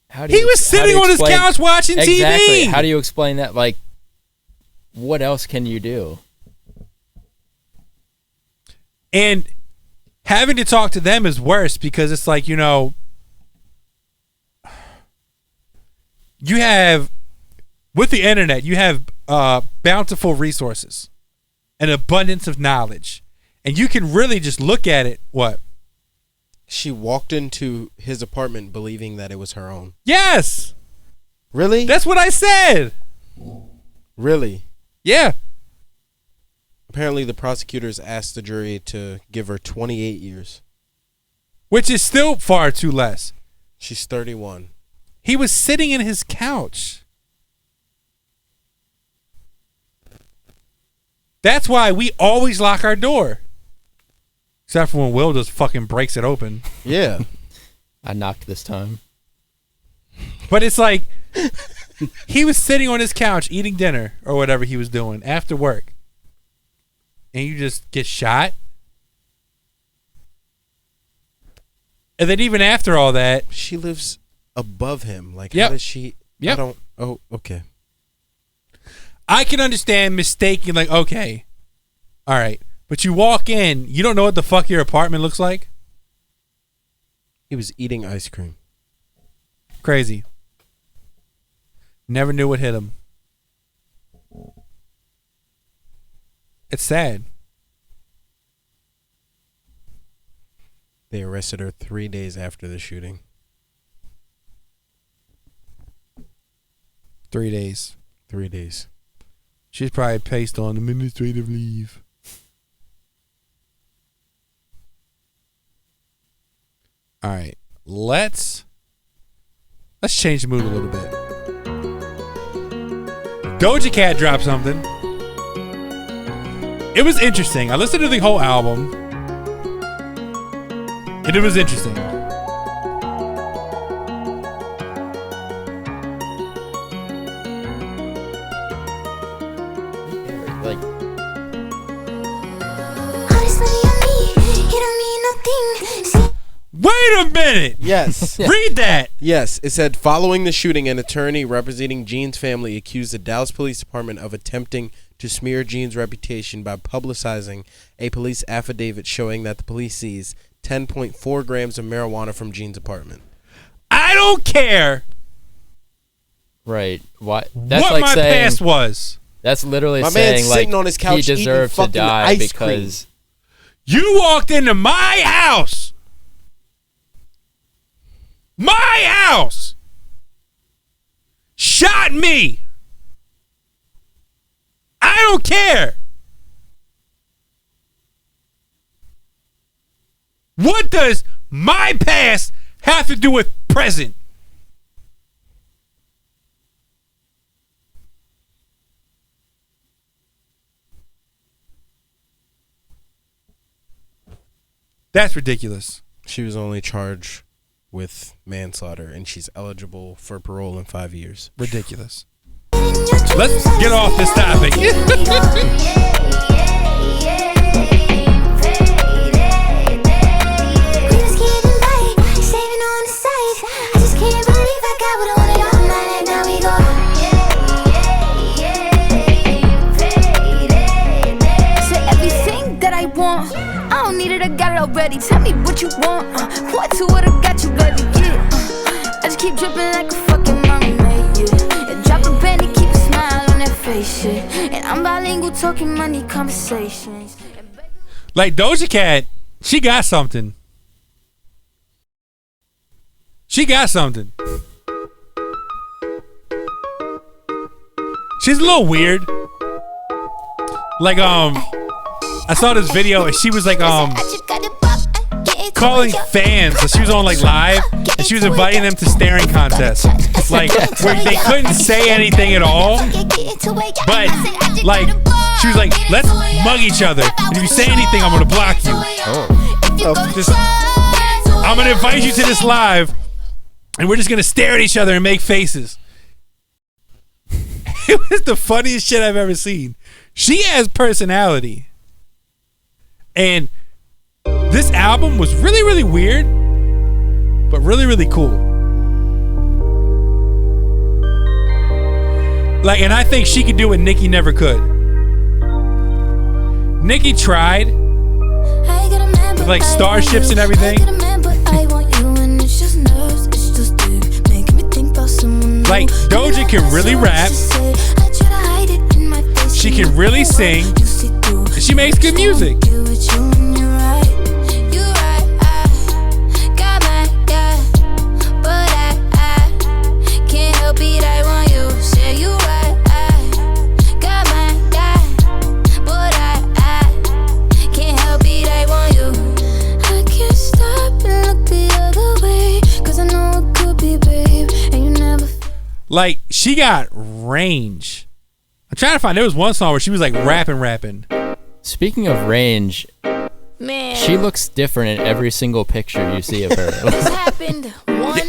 how do He was sitting on his couch watching TV. Exactly. How do you explain that? Like, what else can you do? And having to talk to them is worse because it's like, you have, with the internet, you have bountiful resources. An abundance of knowledge. And you can really just look at it. What? She walked into his apartment believing that it was her own. Yes. Really? That's what I said. Really? Yeah. Apparently the prosecutors asked the jury to give her 28 years. Which is still far too less. She's 31. He was sitting in his couch. That's why we always lock our door. Except for when Will just fucking breaks it open. Yeah. I knocked this time. But it's like, he was sitting on his couch eating dinner or whatever he was doing after work. And you just get shot. And then even after all that. She lives above him. Like, Yep. how does she? Yep. Oh, okay. I can understand mistaking, like, okay, all right. But you walk in, you don't know what the fuck your apartment looks like? He was eating ice cream. Crazy. Never knew what hit him. It's sad. They arrested her 3 days after the shooting. 3 days. 3 days. She's probably placed on administrative leave. All right. Let's Let's change the mood a little bit. Doja Cat dropped something. It was interesting. I listened to the whole album, and it was interesting. Like, wait a minute. Yes. Read that. Yes. It said, following the shooting, an attorney representing Jean's family accused the Dallas Police Department of attempting to smear Jean's reputation by publicizing a police affidavit showing that the police seized 10.4 grams of marijuana from Jean's apartment. I don't care. right. Why? That's what like my saying, past was. That's literally My saying man's like sitting on his couch he eating deserves to fucking die ice cream. because You walked into my house. My house. Shot me. I don't care. What does my past have to do with present? That's ridiculous. She was only charged with manslaughter, and she's eligible for parole in 5 years. Ridiculous. Let's get off this topic. I don't need it, I got it already. Tell me what you want. What to what I got you, baby. Yeah. I just keep dripping like a fucking mermaid. Yeah. And drop a penny, keep a smile on that face. Yeah. And I'm bilingual, talking money conversations. Like Doja Cat, she got something. She got something. She's a little weird. Like I saw this video and she was like calling fans. So she was on like live and she was inviting them to staring contests. Like where they couldn't say anything at all. But like she was like, let's mug each other. And if you say anything, I'm gonna block you. I'm gonna invite you to this live and we're just gonna stare at each other and make faces. It was the funniest shit I've ever seen. She has personality. And this album was really, really weird, but really, really cool. Like, and I think she could do what Nicki never could. Nicki tried with like starships and everything. Like, Doja can really rap. She can really sing. And she makes good music. Like, she got range. I'm trying to find, there was one song where she was like rapping. Speaking of range, Man. she looks different in every single picture you see of her. This happened one,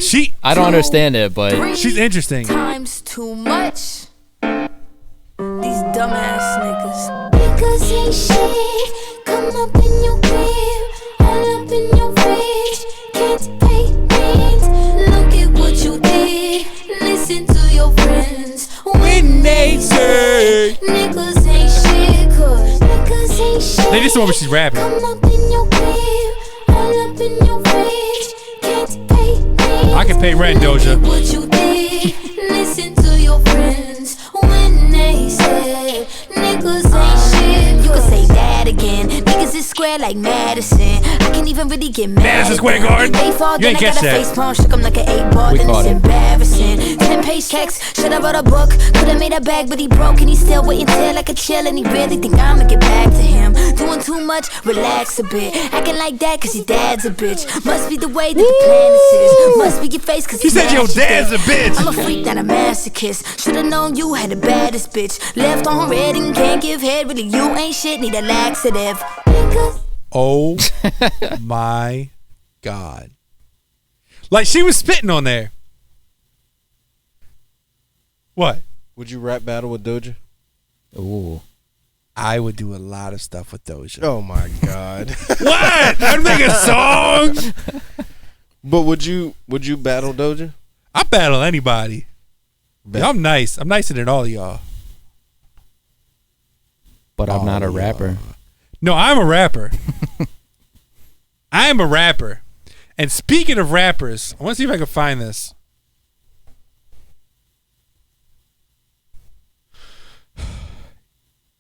I don't understand it, but she's interesting. Times too much. These dumbass niggas. Niggas ain't shit. Come up in your crib, all up in your fridge. Can't pay rent. Look at what you did. Listen to your friends when they say niggas ain't shit. Cause niggas ain't shit. They just the one where she's rapping. Come up in your crib, all up in your fridge. Can't pay rent. I can pay rent, Doja. What you did. Listen to your friends when they say niggas ain't shit. You can say that again. Niggas is Square like Madison. I can't even really get mad. Madison Square Garden. They fall, You then ain't I catch got a that. face palm, shook him like an 8-ball, We then caught it's it. embarrassing. 10-page checks, should've wrote a book. Could've made a bag, but he broke and he still waiting till like a chill. And he really think I'ma get back to him. Doing too much, relax a bit. Acting like that cause your dad's a bitch. Must be the way that the planet is. Must be your face cause He said your dad's a bitch. I'm a freak, not a masochist. Should've known you had the baddest bitch. Left on red and can't give head. Really, you ain't shit, need a laxative. Oh my God. Like she was spitting on there. What? Would you rap battle with Doja? Ooh. I would do a lot of stuff with Doja. Oh my God. What? I'd make a song. But would you battle Doja? I battle anybody. Yeah, I'm nice. I'm nicer than all of y'all. But I'm not a rapper. No, I'm a rapper. I am a rapper. And speaking of rappers, I want to see if I can find this.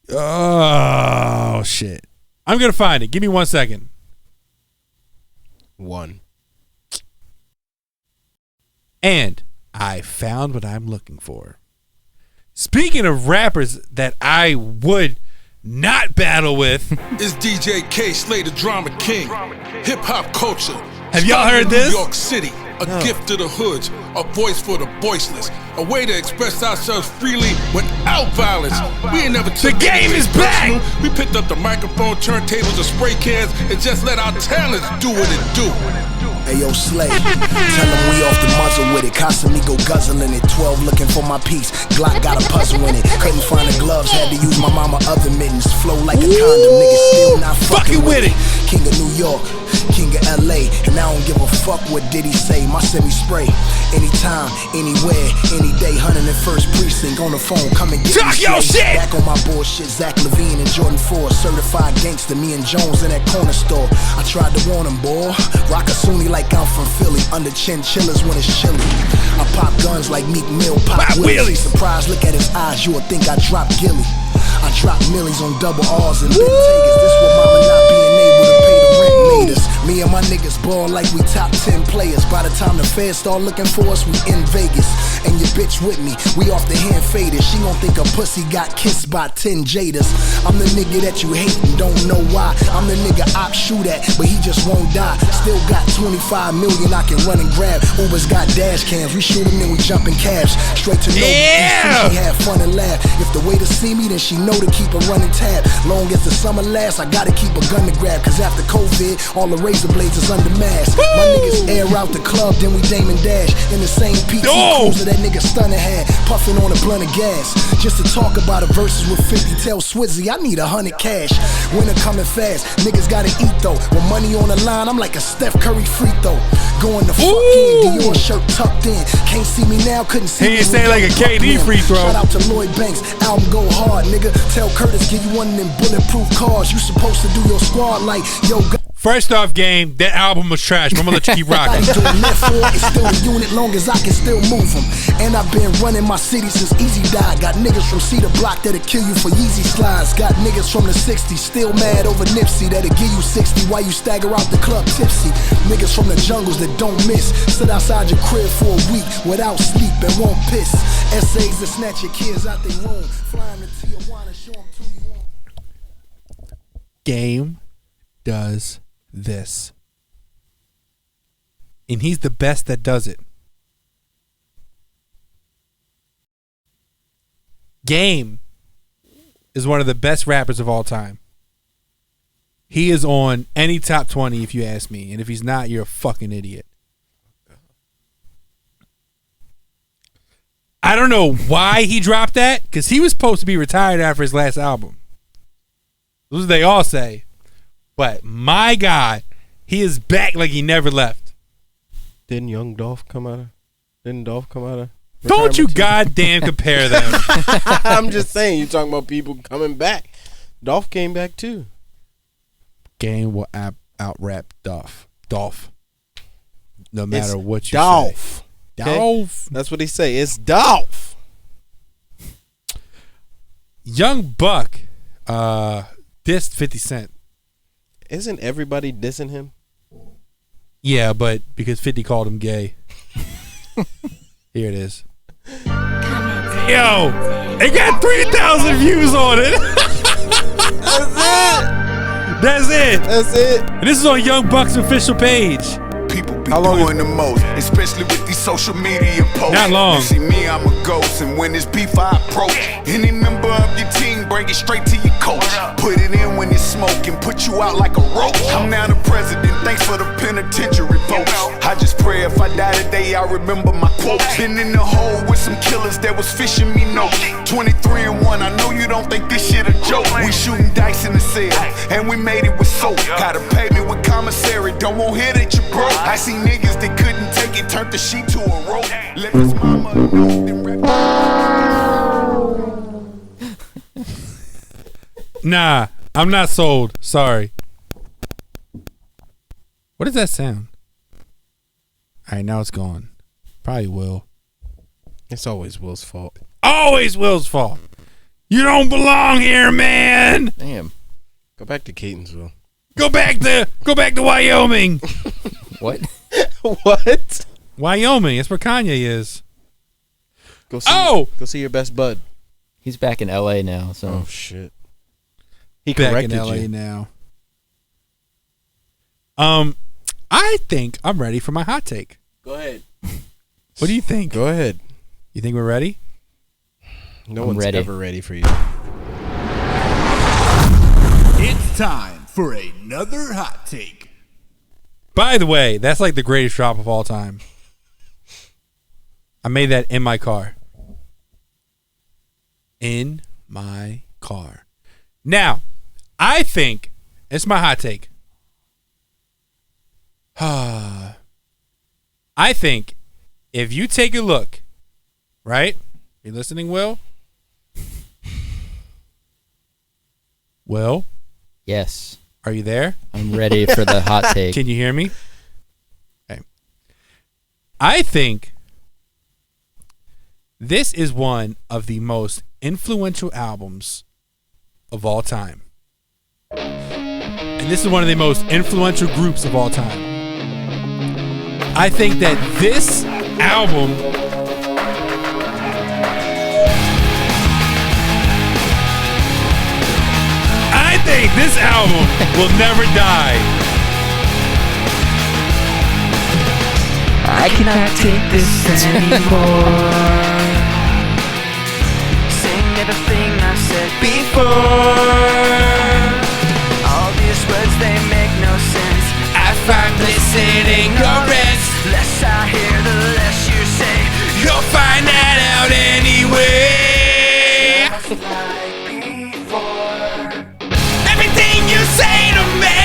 Oh, shit. I'm going to find it. Give me 1 second. One. And I found what I'm looking for. Speaking of rappers that I would not battle with. It's DJ K, Slay the Drama King. Hip hop culture. Have y'all heard this? New York City, a gift to the hoods, a voice for the voiceless, a way to express ourselves freely without violence. We ain't never took The game is back! We picked up the microphone, turntables, and spray cans, and just let our talents do what it do. Ayo, Slay, tell him we off the muzzle with it. Casamigo guzzling it. 12 looking for my piece. Glock got a puzzle in it. Couldn't find the gloves, had to use my mama other mittens. Flow like a condom, niggas still not fucking with it. King of New York, king of LA, and I don't give a fuck what Diddy say. My semi-spray, anytime, anywhere, any day. 101st precinct on the phone, come and get Talk me your straight. shit! Back on my bullshit, Zach Levine and Jordan Ford, certified gangster. Me and Jones in that corner store. I tried to warn him, boy. Rock a Sunni like I'm from Philly. Under chinchillas when it's chilly. I pop guns like Meek Mill, pop Willies. Surprise, look at his eyes, you would think I dropped Gilly. I drop millies on double R's and Bentegas. This what mama not being able to pay the rent made us. Me and my niggas ball like we top 10 players. By the time the feds start looking for us, we in Vegas. And your bitch with me, we off the hand faded. She gon' think a pussy got kissed by 10 Jadas. I'm the nigga that you hate and don't know why. I'm the nigga op shoot at, but he just won't die. Still got 25 million I can run and grab. Uber's got dash cams, we shoot them then we jump in cabs. Straight to no she have fun and laugh. If the way to see me, then she know to keep a running tab. Long as the summer lasts, I gotta keep a gun to grab. Cause after COVID, all the razor blades is under mask. My niggas air out the club, then we Dame and Dash. In the same PT cruiser that nigga Stunner had. Puffing on a blunt of gas. Just to talk about a verses with 50. Tell Swizzy, I need 100 cash. Winter coming fast, niggas gotta eat though. With money on the line, I'm like a Steph Curry free throw. Going the fuck in, Dior shirt tucked in. Can't see me now, couldn't see me. He ain't saying like a KD free throw. Shout out to Lloyd Banks, album go hard, nigga. Tell Curtis, give you one of them bulletproof cars. You supposed to do your squad like, yo, First off, game, that album was trash, but I'm gonna let you keep rocking. It's still a unit long as I can still move them. And I've been running my city since Easy died. Got niggas from Cedar Block that'll kill you for Yeezy slides. Got niggas from the 60s still mad over Nipsey that'll give you 60 while you stagger out the club tipsy. Niggas from the jungles that don't miss. Sit outside your crib for a week without sleep and won't piss. Essays that snatch your kids out their room. Flying to Tijuana, show them to you on. Game does this. And he's the best that does it. Game is one of the best rappers of all time. He is on any top 20 if you ask me. And if he's not, you're a fucking idiot. I don't know why he dropped that, because he was supposed to be retired after his last album. That's what they all say. But my God, he is back like he never left. Didn't young Dolph come out of? Didn't Dolph come out of? Don't you goddamn compare them. I'm just saying, you talking about people coming back. Dolph came back too. Game will out rap Dolph. No matter It's what you Dolph. say. Okay? Dolph. That's what he say. It's Dolph. Young Buck dissed 50 Cent. Isn't everybody dissing him? Yeah, but because 50 called him gay. Here it is. Yo, it got 3,000 views on it. That's it. That's it. And this is on Young Buck's official page. People be doing the most, especially with these social media posts. Not long. You see me, I'm a ghost, and when it's beef, I approach. Any member of your team, bring it straight to your coach. Put it in when it's smoking, put you out like a roach. I'm now the president, thanks for the penitentiary votes. I just pray if I die today, I remember my quotes. Been in the hole with some killers that was fishing me notes. 23-1, I know you don't think this shit a joke. We shooting dice in the cell, and we made it with soap. Gotta pay me with commissary, don't want hear that you broke. I see niggas that couldn't take it, turned the sheet to a rope. Let his mama know, then rap. Nah, I'm not sold. Sorry. What does that sound? All right, now it's gone. Probably Will. It's always Will's fault. Always Will's fault. You don't belong here, man. Damn. Go back to Catonsville. Go back to Wyoming. What? What? Wyoming. That's where Kanye is. Go see your best bud. He's back in LA now, so. Oh shit. He Back corrected in LA you. now. I think I'm ready for my hot take. Go ahead. What do you think? Go ahead. You think we're ready? No I'm one's ready. ever ready for you. It's time for another hot take. By the way, that's like the greatest drop of all time. I made that in my car. In my car. Now, I think it's my hot take. I think if you take a look, right? You listening, Will? Will? Yes. Are you there? I'm ready for the hot take. Can you hear me? Okay. I think this is one of the most influential albums of all time. And this is one of the most influential groups of all time. I think that this album will never die. I cannot take this anymore. Saying everything I said before. All these words, they make no sense. I find bliss in ignorance. Less I hear, the less you say. You'll find that out anyway. Everything you say to me,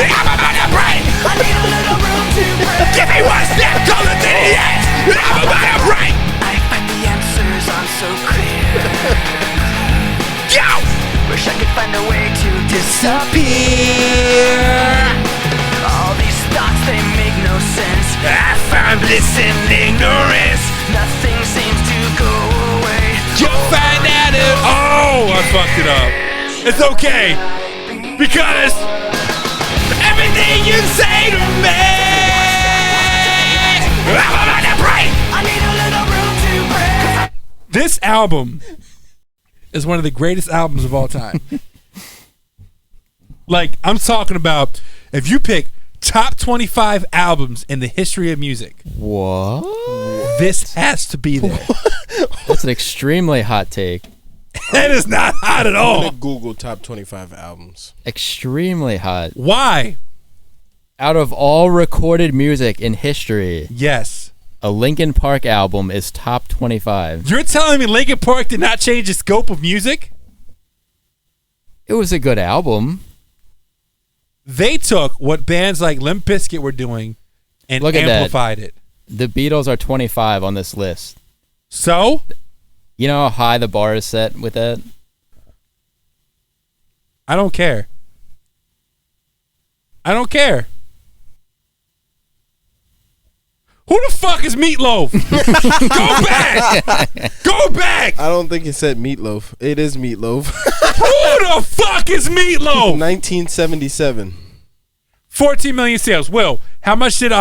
I'm about to break. I need a little room to break. Give me one step closer to the edge. I'm about to break. I find the answers aren't so clear. Yo! Wish I could find a way to disappear. All these thoughts, they make no sense. I find bliss in ignorance. Nothing seems to go away. You'll find out if Oh, I fucked it up. It's okay. Because everything you say to me, I'm about to break. I need a little room to break. This album is one of the greatest albums of all time. Like, I'm talking about if you pick top 25 albums in the history of music. What? This has to be there. That's an extremely hot take. That is not hot at I'm all. gonna Google top 25 albums. Extremely hot. Why? Out of all recorded music in history, yes, a Linkin Park album is top 25. You're telling me Linkin Park did not change the scope of music? It was a good album. They took what bands like Limp Bizkit were doing and Look at amplified it. The Beatles are 25 on this list. So? You know how high the bar is set with that? I don't care. I don't care. Who the fuck is Meatloaf? Go back. Go back. I don't think it said Meatloaf. It is Meatloaf. Who the fuck is Meatloaf? 1977. 14 million sales. Will, how much did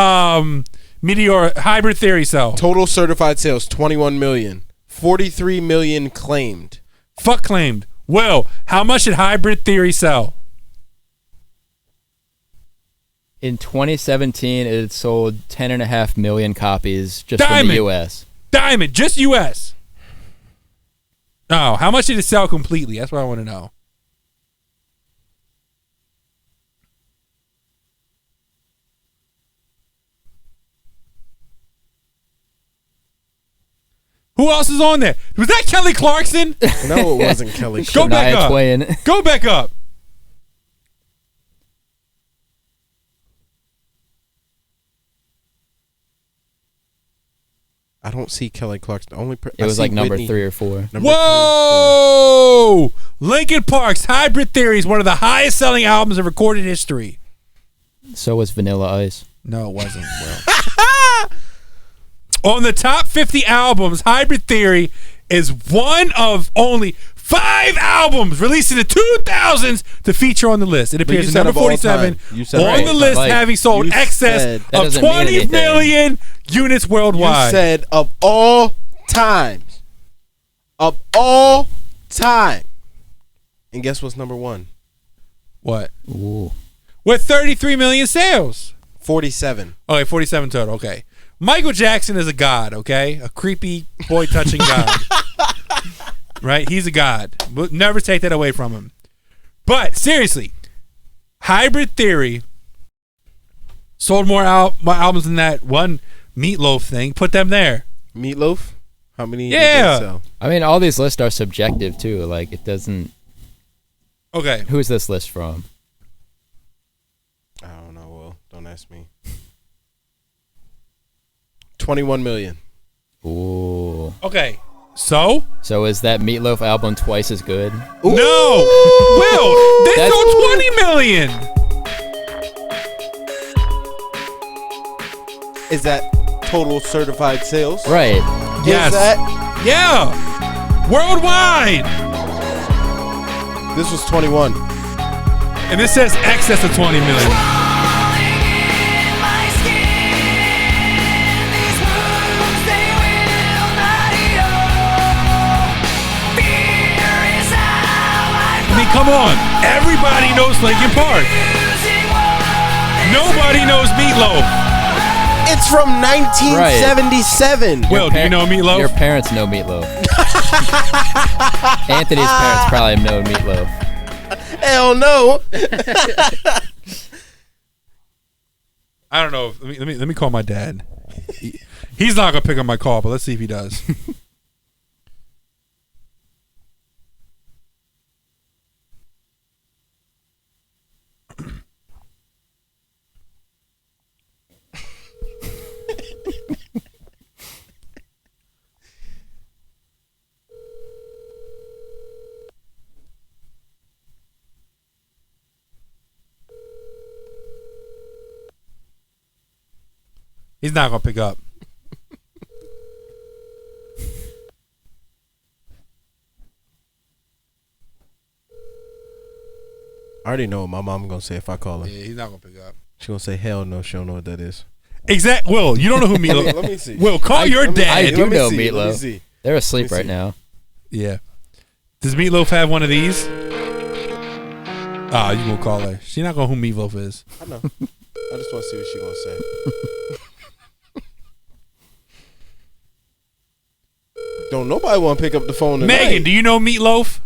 Meteor Hybrid Theory sell? Total certified sales 21 million. 43 million claimed. Fuck claimed. Will, how much did Hybrid Theory sell? In 2017, it had sold 10.5 million copies just from the U.S. Diamond, just U.S. Oh, how much did it sell completely? That's what I want to know. Who else is on there? Was that Kelly Clarkson? No, it wasn't Kelly. Go back up. Twain. Go back up. I don't see Kelly Clarkson. It was like number 3 or 4. Whoa! Linkin Park's Hybrid Theory is one of the highest selling albums in recorded history. So was Vanilla Ice. No, it wasn't. On the top 50 albums, Hybrid Theory is one of only 5 albums released in the 2000s to feature on the list. It appears at number 47 on the list, having sold excess of 20 million units worldwide. You said of all times. Of all time. And guess what's number 1? What? Ooh. With 33 million sales. 47. Okay, 47 total. Okay. Michael Jackson is a god, okay? A creepy boy-touching god. Right? He's a god. We'll never take that away from him. But, seriously, Hybrid Theory sold more albums than that one Meatloaf thing. Put them there. Meatloaf? How many did they sell? I mean, all these lists are subjective, too. Like, it doesn't... Okay. Who's this list from? I don't know, Will. Don't ask me. 21 million. Ooh. Okay. So is that Meatloaf album twice as good? Ooh. No. Will, they sold 20 million. Is that total certified sales? Right. Yes. Is that? Yeah. Worldwide. This was 21. And this says excess of 20 million. I mean, come on. Everybody knows Linkin Park. Nobody knows Meatloaf. It's from 1977. Right. Will, do you know Meatloaf? Your parents know Meatloaf. Anthony's parents probably know Meatloaf. Hell no. I don't know. Let me call my dad. He's not gonna pick up my call, but let's see if he does. He's not gonna pick up. I already know what my mom gonna say if I call her. Yeah, he's not gonna pick up. She gonna say hell no. She don't know what that is. Exactly. Will, you don't know who Meatloaf? Let me see. Will, call your dad. I do know Let me Meatloaf. see. They're asleep right now. Yeah. Does Meatloaf have one of these? Ah, you gonna call her? She not gonna who Meatloaf is. I know. I just want to see what she gonna say. Don't nobody want to pick up the phone tonight. Megan, do you know Meatloaf?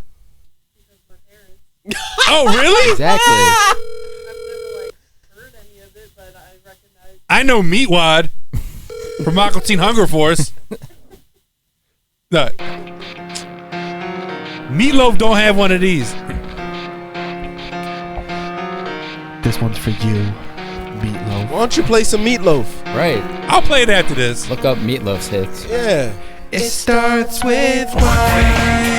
Oh, really? Exactly. I've never heard any of it, but I recognize. I know Meatwad from Aqua Teen Hunger Force. Look. Meatloaf don't have one of these. This one's for you, Meatloaf. Why don't you play some Meatloaf? Right. I'll play it after this. Look up Meatloaf's hits. Yeah. It starts with why.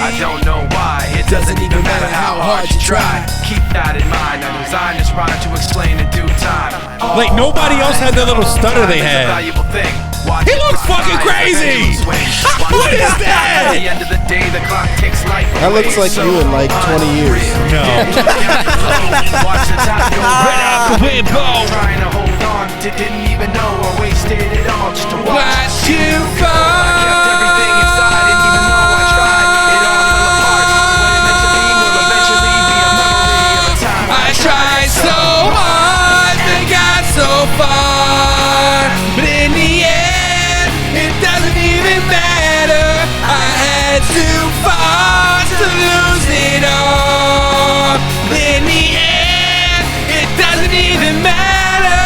I don't know why. It doesn't even matter how hard you try. Keep that in mind. I designed this rhyme to explain in due time. Like nobody else had that little stutter they had. Valuable thing. He looks fucking crazy. What is that? At the end of the day, the clock ticks like That looks like you in like 20 years. No. Watch the time go right out the window. Trying to hold on, didn't even know I wasted it all just to watch you fall. I kept everything inside, and even though I tried, it all fell apart. What it meant to be will eventually be a memory of a time I tried so hard and got so far, but in the end, it doesn't even matter. I had to fall to lose it all. But in the end, it doesn't even matter.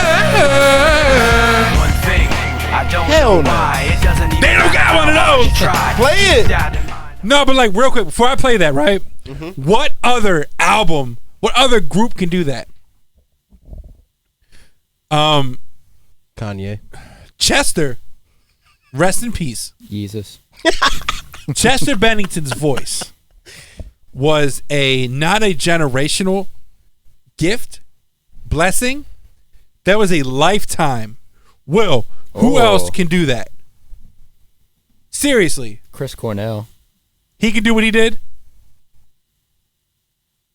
One thing, I don't Hell know no. why it doesn't even They don't got one of those. Play it. No, but like real quick before I play that, right? What other album? What other group can do that? Kanye. Chester, rest in peace. Jesus. Chester Bennington's voice was not a generational gift, blessing. That was a lifetime. Will, who else can do that? Seriously. Chris Cornell. He can do what he did?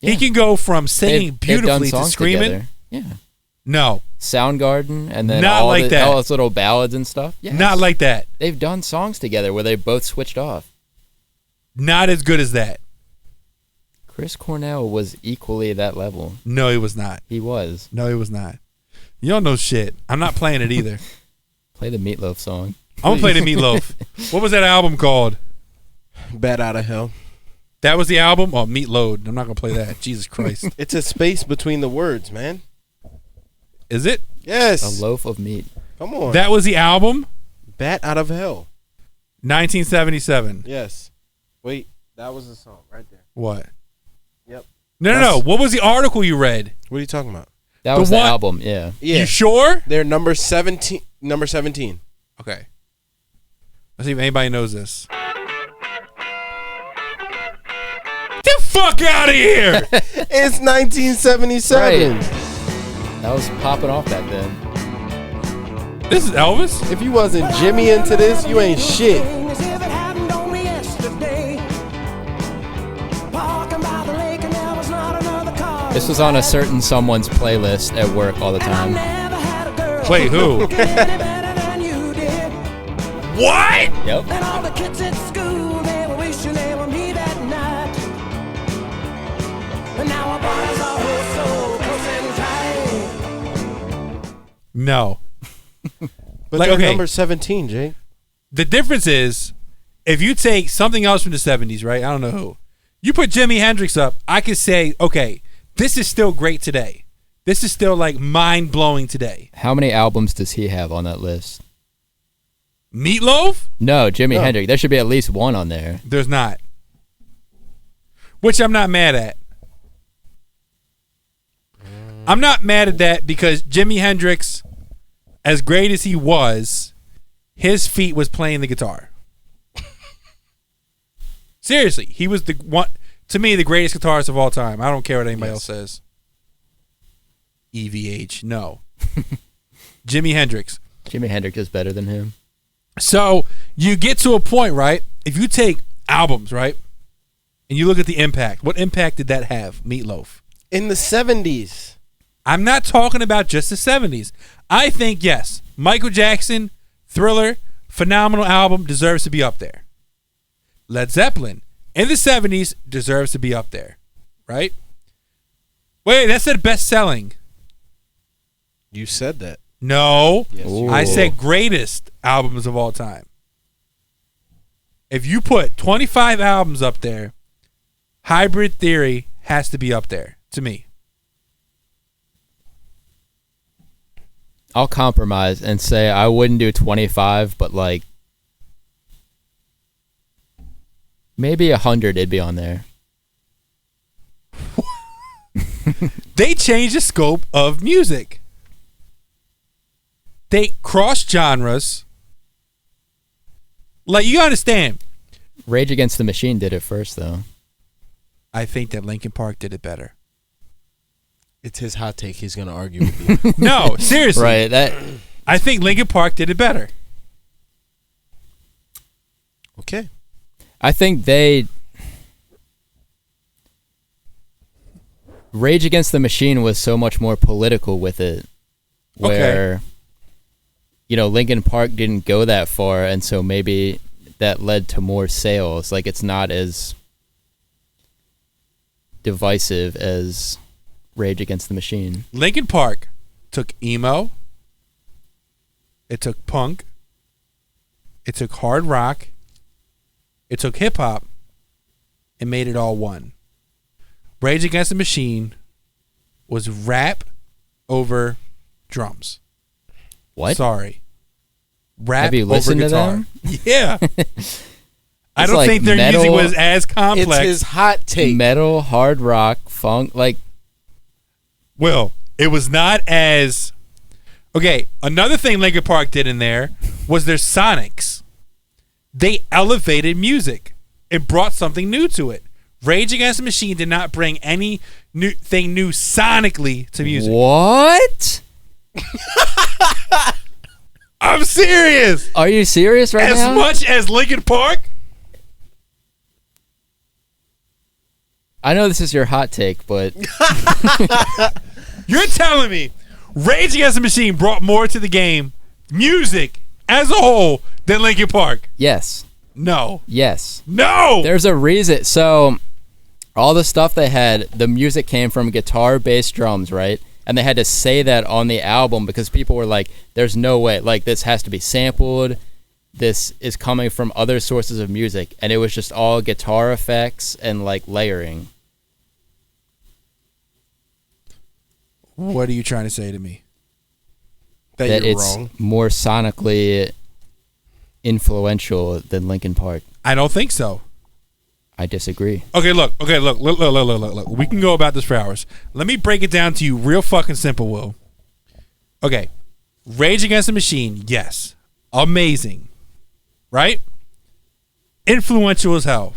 Yeah. He can go from singing They've done beautifully to songs screaming. together. Yeah. No. Soundgarden and then Not all like that. all those little ballads and stuff. Yes. Not like that. They've done songs together where they both switched off. Not as good as that. Chris Cornell was equally that level. No, he was not. He was. No, he was not. You don't know shit. I'm not playing it either. Play the Meatloaf song. I'm gonna play the Meatloaf. What was that album called? Bat Out of Hell. That was the album? Oh, Meat Load. I'm not gonna play that. Jesus Christ. It's a space between the words, man. Is it? Yes. A loaf of meat. Come on. That was the album? Bat Out of Hell. 1977. Yes. Wait, that was the song right there. What? Yep. No. What was the article you read? What are you talking about? That was the album, yeah. You sure? They're number 17. Number 17. Okay. Let's see if anybody knows this. Get the fuck out of here! It's 1977. Right. That was popping off back then. This is Elvis? If you wasn't Jimmy into this, you ain't shit. This was on a certain someone's playlist at work all the time. Wait, who? What? Yep. No. But Like, they're okay. number 17, Jake. The difference is, if you take something else from the 70s, right? I don't know who. You put Jimi Hendrix up, I could say, okay, this is still great today. This is still like mind-blowing today. How many albums does he have on that list? Meatloaf? No, Jimi Hendrix. There should be at least one on there. There's not. Which I'm not mad at. I'm not mad at that because Jimi Hendrix, as great as he was, his feet was playing the guitar. Seriously, he was the one, to me, the greatest guitarist of all time. I don't care what anybody else says. EVH, no. Jimi Hendrix. Jimi Hendrix is better than him. So you get to a point, right? If you take albums, right, and you look at the impact, what impact did that have, Meatloaf? In the 70s. I'm not talking about just the 70s. I think, yes, Michael Jackson, Thriller, phenomenal album, deserves to be up there. Led Zeppelin, in the 70s, deserves to be up there, right? Wait, that said best-selling. You said that. No, Yes, you I did. said greatest albums of all time. If you put 25 albums up there, Hybrid Theory has to be up there, to me. I'll compromise and say I wouldn't do 25, but like maybe 100 it'd be on there. They changed the scope of music. They cross genres. Like, you understand. Rage Against the Machine did it first, though. I think that Linkin Park did it better. It's his hot take. He's going to argue with you. No, seriously. Right. I think Linkin Park did it better. Okay. I think Rage Against the Machine was so much more political with it, where, Linkin Park didn't go that far, and so maybe that led to more sales. Like, it's not as divisive as Rage Against the Machine. Linkin Park took emo, it took punk, it took hard rock, it took hip hop, and made it all one. Rage Against the Machine was rap over drums. What? Sorry. Rap Have you over listened to guitar. them? Yeah. I don't like think their music was as complex. It's his hot take. Metal, hard rock, funk, like... Well, it was not as... Okay, another thing Linkin Park did in there was their sonics. They elevated music and brought something new to it. Rage Against the Machine did not bring anything new sonically to music. What? I'm serious. Are you serious right now? As much as Linkin Park? I know this is your hot take, but... You're telling me Rage Against the Machine brought more to the game, music as a whole, than Linkin Park? Yes. No. Yes. No! There's a reason. So, all the stuff they had, the music came from guitar, bass, drums, right? And they had to say that on the album because people were like, there's no way. Like, this has to be sampled. This is coming from other sources of music. And it was just all guitar effects and, like, layering. What are you trying to say to me? That it's more sonically influential than Linkin Park. I don't think so. I disagree. Okay, look. We can go about this for hours. Let me break it down to you real fucking simple, Will. Okay. Rage Against the Machine, yes. Amazing. Right? Influential as hell.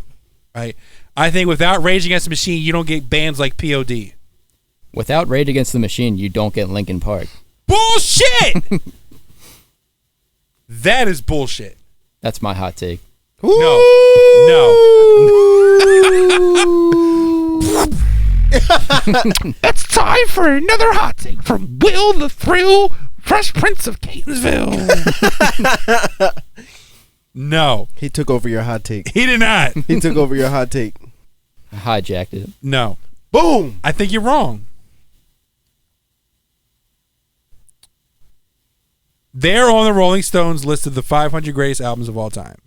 Right? I think without Rage Against the Machine, you don't get bands like POD. Without Rage Against the Machine, you don't get Linkin Park. Bullshit! That is bullshit. That's my hot take. No. It's time for another hot take from Will the Thrill, Fresh Prince of Catonsville. No. He took over your hot take. He did not. He took over your hot take. I hijacked it. No. Boom! I think you're wrong. They're on the Rolling Stones list of the 500 greatest albums of all time.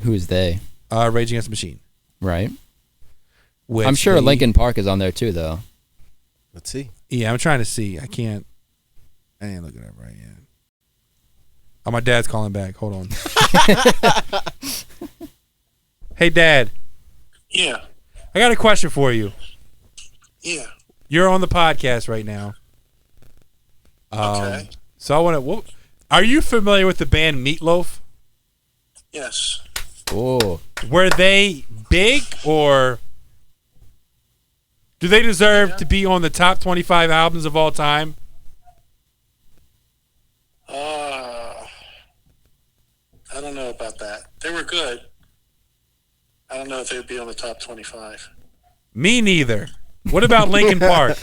Who is they? Rage Against the Machine. Right. Which I'm sure Linkin Park is on there too, though. Let's see. Yeah, I'm trying to see. I ain't looking at it right yet. Oh, my dad's calling back. Hold on. Hey, Dad. Yeah. I got a question for you. Yeah. You're on the podcast right now. Okay. So I want to... Are you familiar with the band Meatloaf? Yes. Oh. Were they big, or do they deserve to be on the top 25 albums of all time? I don't know about that. They were good. I don't know if they'd be on the top 25. Me neither. What about Linkin Park?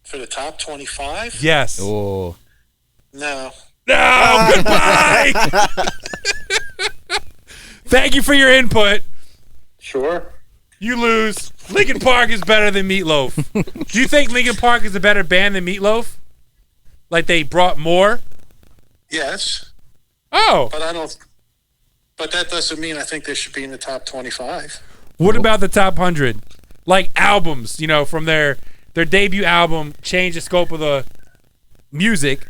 For the top 25? Yes. Oh. No. No, goodbye. Thank you for your input. Sure. You lose. Linkin Park is better than Meatloaf. Do you think Linkin Park is a better band than Meatloaf? Like they brought more? Yes. Oh. But I don't. But that doesn't mean I think they should be in the top 25. What about the top 100? Like albums, from their debut album, change the scope of the music.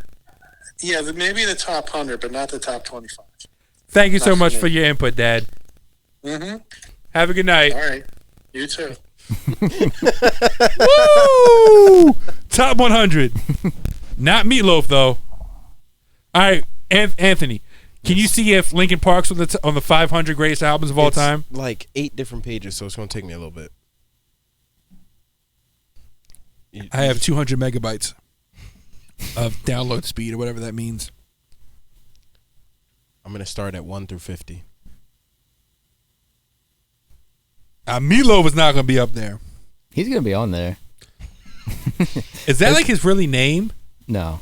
Yeah, maybe the top 100, but not the top 25. Thank you so much for your input, Dad. Mm-hmm. Have a good night. All right. You too. Woo! Top 100. Not Meatloaf, though. All right, Anthony, can you see if Linkin Park's on the 500 greatest albums of all time? Like 8 different pages, so it's going to take me a little bit. I have 200 megabytes of download speed or whatever that means. I'm gonna start at 1 through 50. Meatloaf is not going to be up there. He's going to be on there. Is that like his really name? No.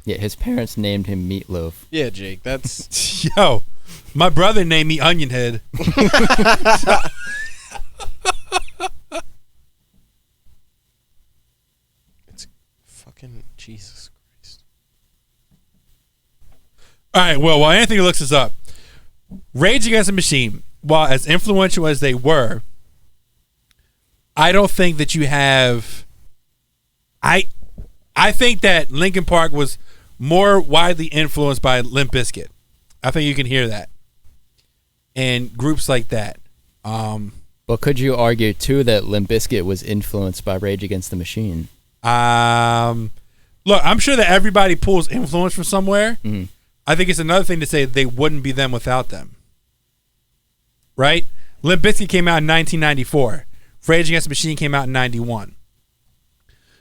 Yeah, his parents named him Meatloaf. Yeah, Jake, that's... Yo, my brother named me Onion Head. It's fucking Jesus Christ. All right, well, while Anthony looks this up, Rage Against the Machine, while as influential as they were, I don't think that you have... I think that Linkin Park was more widely influenced by Limp Bizkit. I think you can hear that. And groups like that. Well, could you argue, too, that Limp Bizkit was influenced by Rage Against the Machine? Look, I'm sure that everybody pulls influence from somewhere. Mm-hmm. I think it's another thing to say they wouldn't be them without them. Right? Limp Bizkit came out in 1994. Rage Against the Machine came out in 91.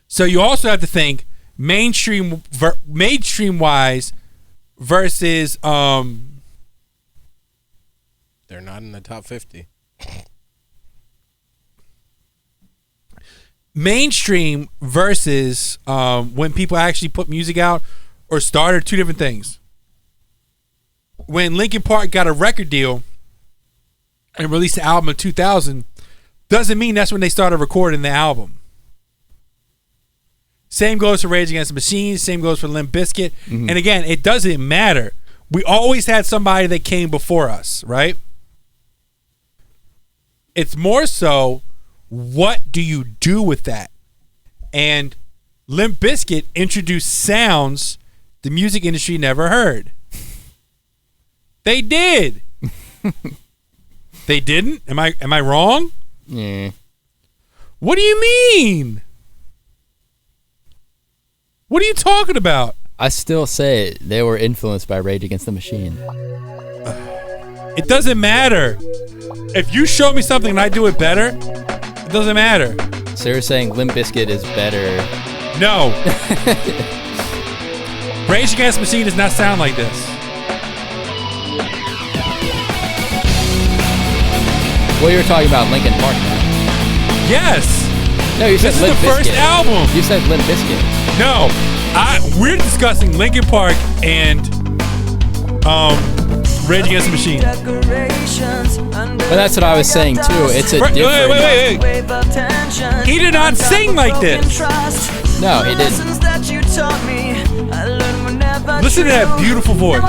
So you also have to think mainstream wise versus They're not in the top 50. Mainstream versus when people actually put music out or started, two different things. When Linkin Park got a record deal and released the album in 2000, doesn't mean that's when they started recording the album. Same goes for Rage Against the Machine. Same goes for Limp Bizkit. Mm-hmm. And again, it doesn't matter. We always had somebody that came before us, right? It's more so, what do you do with that? And Limp Bizkit introduced sounds the music industry never heard. They did. They didn't? Am I wrong? Yeah. What do you mean? What are you talking about? I still say they were influenced by Rage Against the Machine. It doesn't matter. If you show me something and I do it better, it doesn't matter. So you're saying Limp Bizkit is better? No. Rage Against the Machine does not sound like this. Well, you're talking about Linkin Park now. Yes. No, you said this Limp is the Bizkit. first album. You said Limp Bizkit. No, we're discussing Linkin Park and Rage Against the Machine. But that's what I was saying too. It's a different. Wait. He did not sing like this. No, he didn't. Listen to that beautiful voice.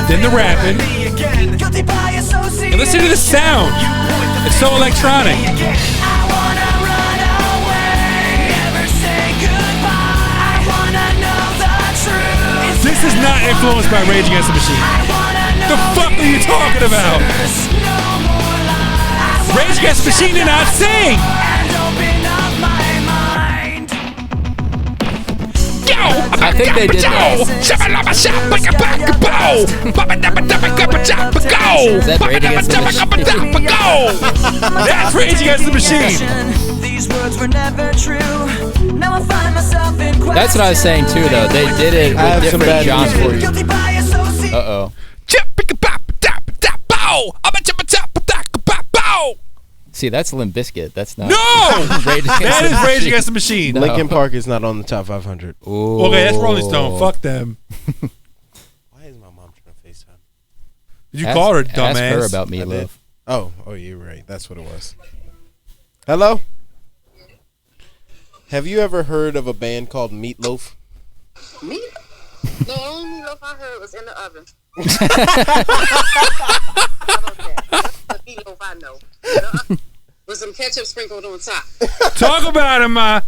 Then the rapping. And listen to the sound. It's so electronic. This is not influenced by Rage Against the Machine. The fuck are you talking about? Rage Against the Machine did not sing. I think they did that. Is that Rage Against the Machine? That's Rage Against the Machine. These words were never true. Now I find myself in question. That's what I was saying too, though. They did it with different genres. Uh-oh. See, that's Limp Bizkit. That's not. No! That is Rage Against the Machine. No. Linkin Park is not on the top 500. Ooh. Okay, that's Rolling Stone. Fuck them. Why is my mom trying to FaceTime? Did you call her dumbass? Ask her about Meatloaf. Oh, you're right. That's what it was. Hello? Have you ever heard of a band called Meatloaf? Meatloaf? The only meatloaf I heard was in the oven. That's the meatloaf I know. With some ketchup sprinkled on top. Talk about him, Ma.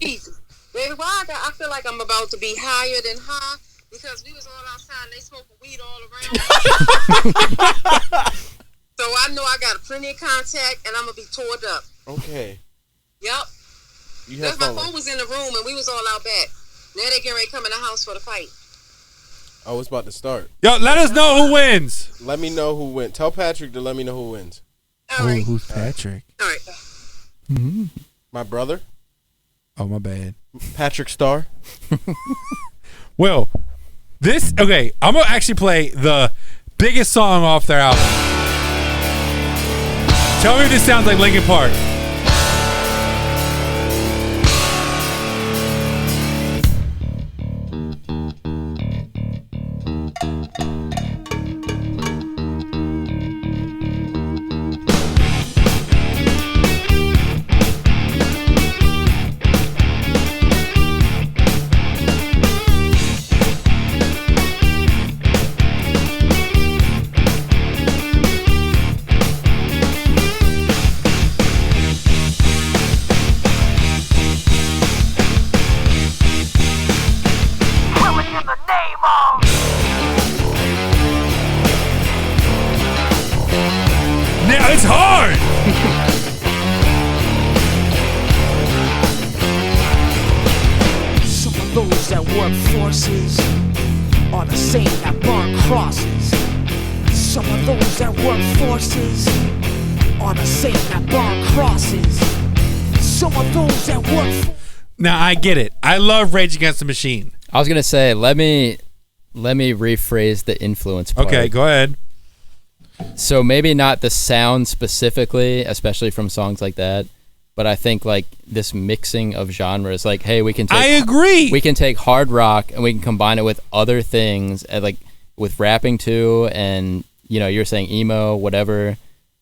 Jesus. Baby, why I feel like I'm about to be higher than high because we was all outside and they smoking weed all around. So I know I got plenty of contact and I'm going to be tored up. Okay. Yep. Because my phone was in the room and we was all out back. Now they getting ready to come in the house for the fight. Oh, it's about to start. Yo, let us know who wins. Let me know who wins. Tell Patrick to let me know who wins. All right. Who's Patrick? All right. Mm-hmm. My brother. Oh, my bad. Patrick Starr. Well, Okay, I'm gonna actually play the biggest song off their album. Tell me if this sounds like Linkin Park. Now it's hard. Some of those that work forces are the same that burn crosses. Some of those that work forces are the same that burn crosses. Some of those that work. Now I get it. I love Rage Against the Machine. I was gonna say, let me rephrase the influence part. Okay, go ahead. So maybe not the sound specifically, especially from songs like that, but I think like this mixing of genres, like, hey, we can take, I agree. We can take hard rock and we can combine it with other things, and like with rapping too, and you know, you're saying emo, whatever,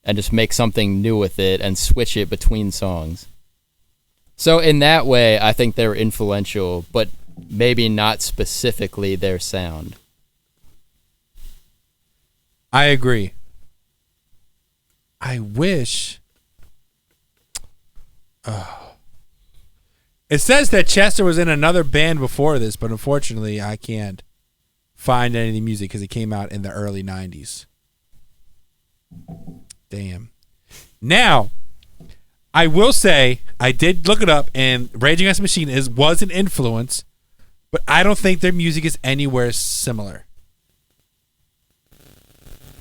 and just make something new with it and switch it between songs. So in that way, I think they're influential, but maybe not specifically their sound. I agree. I wish. It says that Chester was in another band before this, but unfortunately, I can't find any of the music because it came out in the early 90s. Damn. Now, I will say, I did look it up, and Rage Against the Machine was an influence, but I don't think their music is anywhere similar.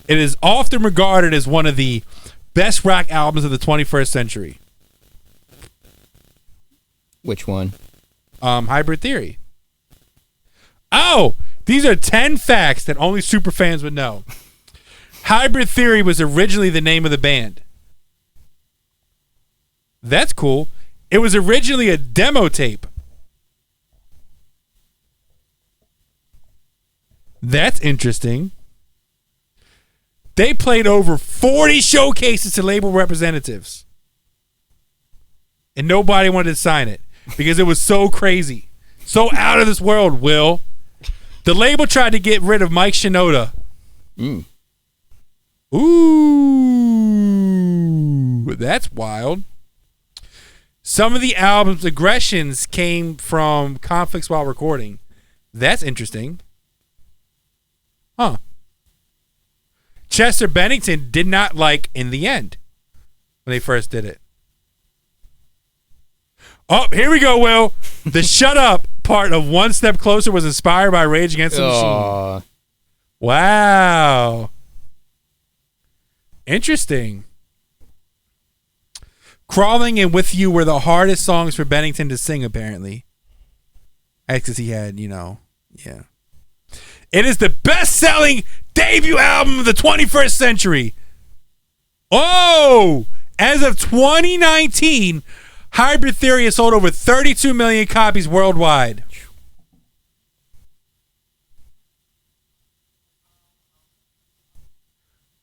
It is often regarded as one of the best rock albums of the 21st century. Which one? Hybrid Theory. Oh, these are 10 facts that only super fans would know. Hybrid Theory was originally the name of the band. That's cool. It was originally a demo tape. That's interesting. They played over 40 showcases to label representatives. And nobody wanted to sign it because it was so crazy. So out of this world, Will. The label tried to get rid of Mike Shinoda. Ooh, that's wild. Some of the album's aggressions came from conflicts while recording. That's interesting. Huh. Chester Bennington did not like In the End when they first did it. Oh, here we go, Will. The shut up part of One Step Closer was inspired by Rage Against the Machine. Wow. Interesting. Crawling and With You were the hardest songs for Bennington to sing, apparently. That's because he had, yeah. It is the best-selling debut album of the 21st century. Oh! As of 2019, Hybrid Theory has sold over 32 million copies worldwide.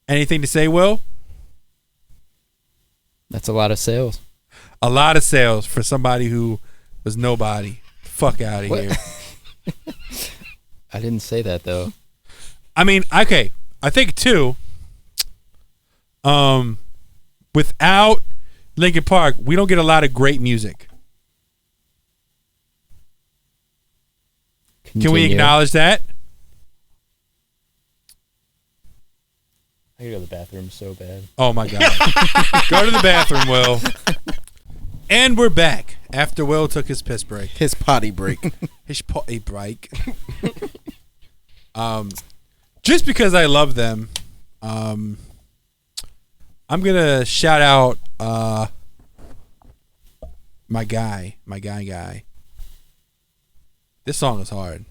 Anything to say, Will? That's a lot of sales. A lot of sales for somebody who was nobody. Fuck out of here. I didn't say that, though. I mean, okay. I think, too, without Linkin Park, we don't get a lot of great music. Can we acknowledge that? I gotta go to the bathroom so bad. Oh, my God. Go to the bathroom, Will. And we're back after Will took his piss break. His potty break. His potty break. Just because I love them, I'm gonna shout out my guy. This song is hard.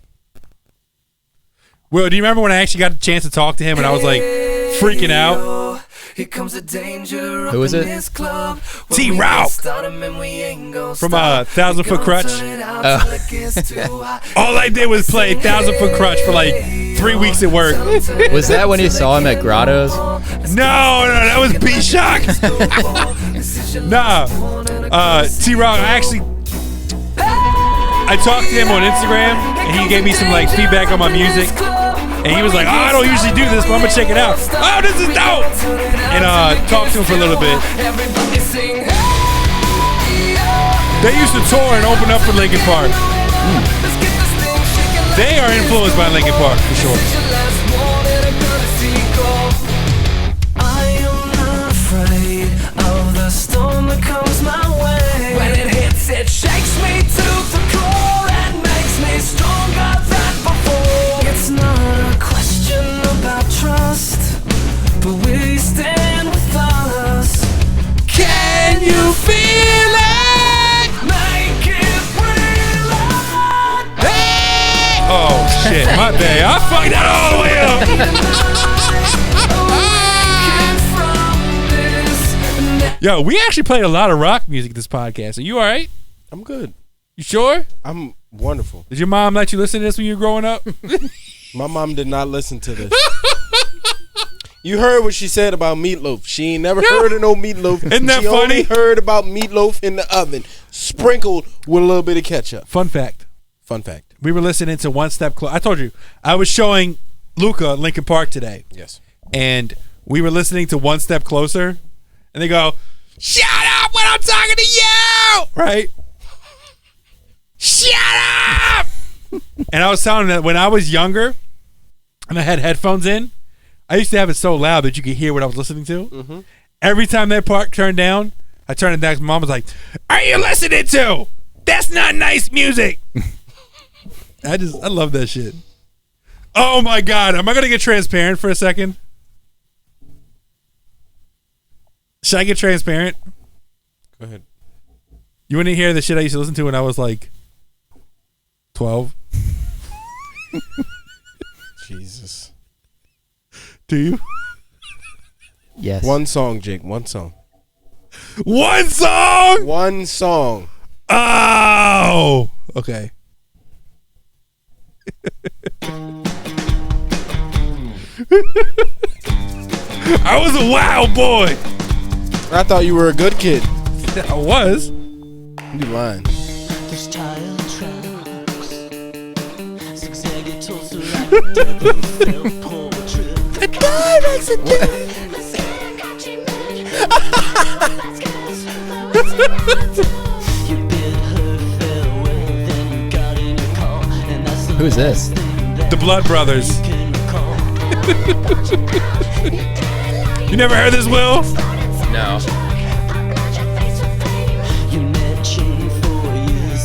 Will, do you remember when I actually got a chance to talk to him and I was like freaking out? Here comes the danger. Who is it? T-Rock from 1,000 Foot Crutch. All I did was play 1,000 Foot Crutch for like 3 weeks at work. Was that when you saw him at Grotto's? No, that was B-Shock. Nah, T-Rock. I talked to him on Instagram and he gave me some like feedback on my music. And he was like, I don't usually do this, but I'm gonna check it out. Oh, this is dope! And talked to him for a little bit. They used to tour and open up for Linkin Park. They are influenced by Linkin Park, for sure. I am not afraid of the storm that comes my way. When it hits, it shakes me to the core and makes me stronger than before. It's not a question about trust, but we stand with us. Can you feel it? Make it real. Hey! Oh shit, my bad. I fucked that all the way up. Yo, we actually played a lot of rock music this podcast. Are you all right? I'm good. You sure? I'm wonderful. Did your mom let you listen to this when you were growing up? My mom did not listen to this. You heard what she said about Meatloaf. She ain't never heard of no Meatloaf. Isn't that she funny? only heard about Meatloaf in the oven, sprinkled with a little bit of ketchup. Fun fact. We were listening to One Step Closer. I told you, I was showing Luca Linkin Park today. Yes. And we were listening to One Step Closer. And they go, shut up when I'm talking to you! Right? Shut up! And I was telling them that when I was younger and I had headphones in, I used to have it so loud that you could hear what I was listening to. Mm-hmm. Every time that part turned down, I turned it down. My mom was like, "Are you listening to? That's not nice music." I love that shit. Oh my god, am I gonna get transparent for a second? Should I get transparent? Go ahead. You want to hear the shit I used to listen to when I was like 12? Jesus. Do you? Yes. One song, Jake. One song. One song? One song. Oh! Okay. I was a wild boy. I thought you were a good kid. I was. You lying. This tire tracks zigzag toast like a devil portrait. The guy makes it You bid her farewell, then you got in your car, and that's the Who's this? The Blood Brothers. You never heard this, Will? No.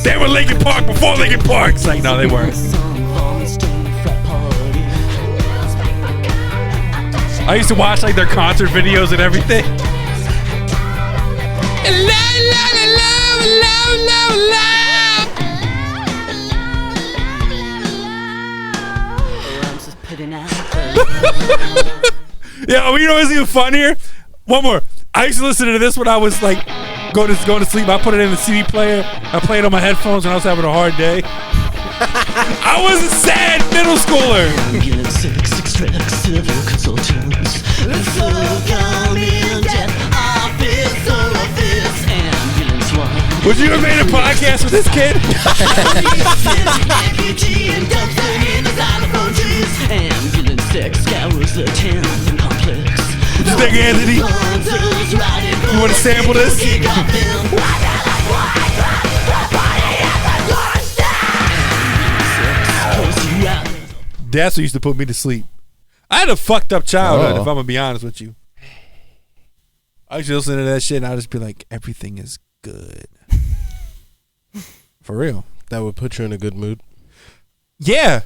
They were Linkin Park before Linkin Park. It's like, no, they weren't. I used to watch like their concert videos and everything. Yeah, you know what's even funnier? One more. I used to listen to this when I was like going to sleep. I put it in the CD player. I played on my headphones when I was having a hard day. I was a sad middle schooler. Would you have made a podcast with this kid? What you think, Anthony? You want to sample this? That's what used to put me to sleep. I had a fucked up childhood, if I'm gonna be honest with you. I used to listen to that shit and I'd just be like, everything is good. For real. That would put you in a good mood. Yeah.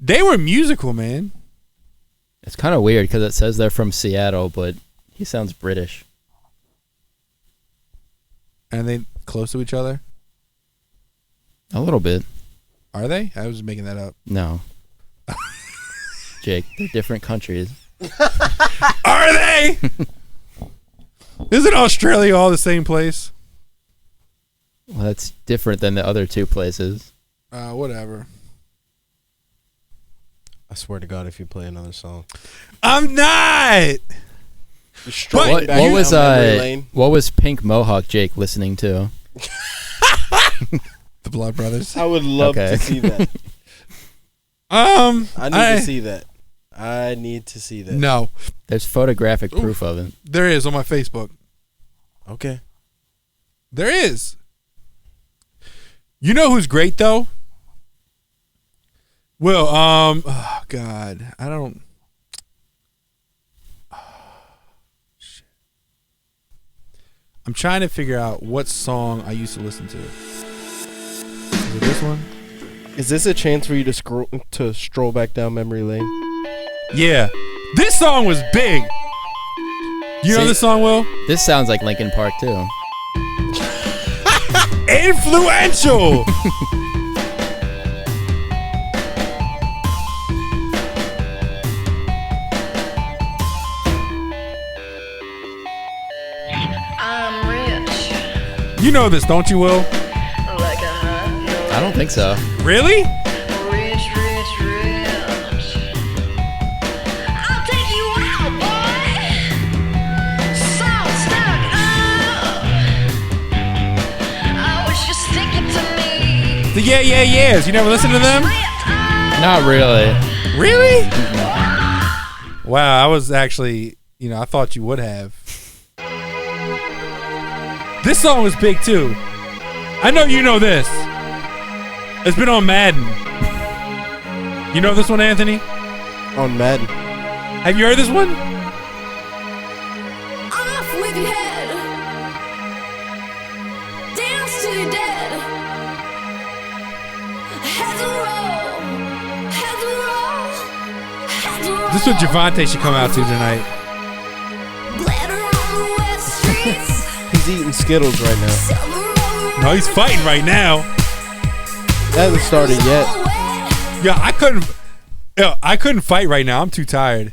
They were musical, man. It's kind of weird because it says they're from Seattle, but he sounds British. And they close to each other? A little bit. Are they? I was making that up. No. Jake, they're different countries. Are they? Isn't Australia all the same place? Well, that's different than the other two places. Whatever. I swear to God, if you play another song, I'm not. What was Pink Mohawk Jake listening to? The Blood Brothers. I would love to see that. I need to see that. I need to see that. No. There's photographic proof of it. There is on my Facebook. Okay. There is. You know who's great though? Will, oh God, I don't. Oh, shit. I'm trying to figure out what song I used to listen to. Is it this one? Is this a chance for you to stroll back down memory lane? Yeah. This song was big. You know this song, Will? This sounds like Linkin Park too. Influential. I'm rich. You know this, don't you, Will? Like a hot I don't think so. Really? rich, rich, rich. I'll take you out, boy. So stuck up. I wish you stick it to me. The Yeah Yeahs. You never listened to them? Not really. Really? Wow, I was actually, I thought you would have. This song was big too. I know you know this. It's been on Madden. You know this one, Anthony? On Madden. Have you heard this one? Off with your head. Dance till you're dead. Head to roll. Head to roll. Head to roll. This is what Javante should come out to tonight. Glitter on the wet streets. He's eating Skittles right now. No, he's fighting right now. That hasn't started yet. Yeah, I couldn't fight right now. I'm too tired.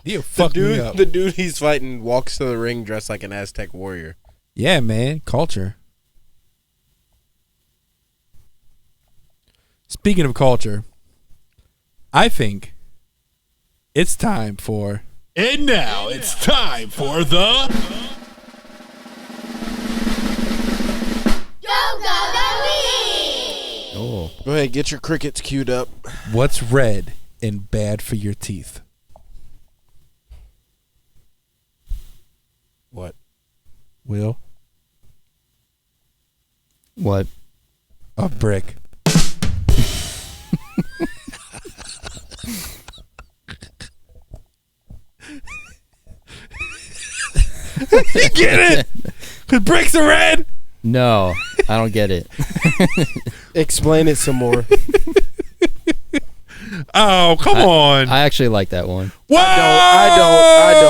You fucked me up. The dude he's fighting walks to the ring dressed like an Aztec warrior. Yeah, man. Culture. Speaking of culture, I think it's time for... And now it's time for the... Oh. Go ahead, get your crickets queued up. What's red and bad for your teeth? What? Will? What? A brick. You get it? Because bricks are red? No, I don't get it. Explain it some more. Oh, come on. I actually like that one. Whoa! I don't.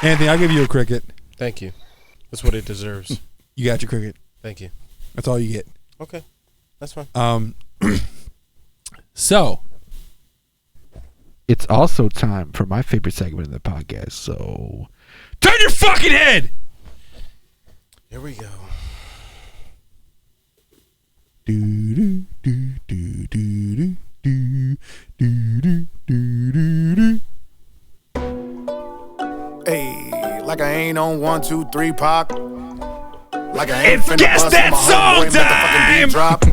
No. Anthony, I'll give you a cricket. Thank you. That's what it deserves. You got your cricket. Thank you. That's all you get. Okay. That's fine. So, it's also time for my favorite segment of the podcast. So, turn your fucking head. Here we go. Do do do do do do do do do. Hey, like I ain't on 1, 2, 3 Pac. Like I ain't It's finna Guess bust That my Song homeboy, make the fucking beat drop.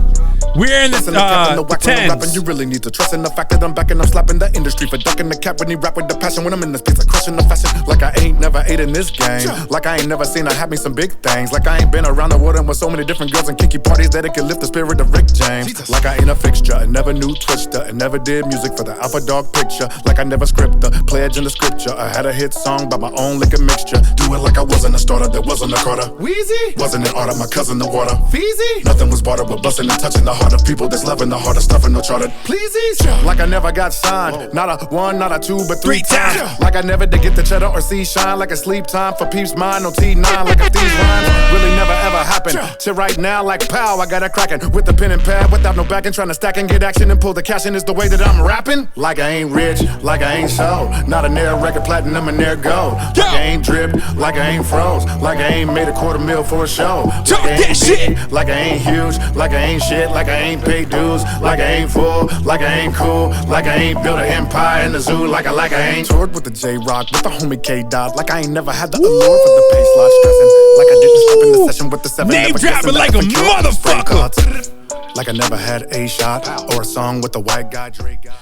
We're in the rapping, tens. you really need to trust in the fact that I'm back and I'm slapping the industry for ducking the cap when he rap with the passion. When I'm in this piece, I crushing the fashion. Like I ain't never ate in this game. Like I ain't never seen her have me some big things. Like I ain't been around the world and with so many different girls and kinky parties that it can lift the spirit of Rick James. Like I ain't a fixture, I never knew Twister, and never did music for the Alpha Dog picture. Like I never script the pledge in the scripture. I had a hit song by my own liquor mixture. Do it like I wasn't a starter, there wasn't a Carter. Wheezy wasn't an art of my cousin the water. Feezy nothing was barter but busting and touching the heart heart of people that's loving the heart of stuffing no charter. Pleasies, like I never got signed. Not a one, not a two, but three times. Like I never did get the cheddar or see shine. Like a sleep time for peeps mine. No T9, like if these rhymes really never ever happened. Till right now, like pow, I got it cracking with the pen and pad without no backing. Trying to stack and get action and pull the cash in is the way that I'm rapping. Like I ain't rich, like I ain't so. Not a near record platinum and near gold. Like I ain't dripped, like I ain't froze. Like I ain't made $250,000 for a show. Like I ain't big, like I ain't huge. Like I ain't shit, like I ain't paid dues. Like I ain't full, like I ain't cool. Like I ain't built an empire in the zoo. Like I ain't toured with the J-Rock, with the homie K-Dot. Like I ain't never had the allure for the pace lot stressing. Like I didn't step in the session with the 7. Name dropping like a motherfucker. Like I never had a shot or a song with the white guy Dre got.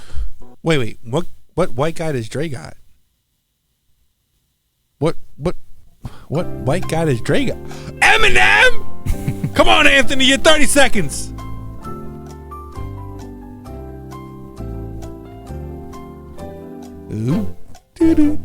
Wait, what white guy does Dre got? What white guy does Dre got? Eminem! Come on, Anthony, you're 30 seconds. Ooh. Do you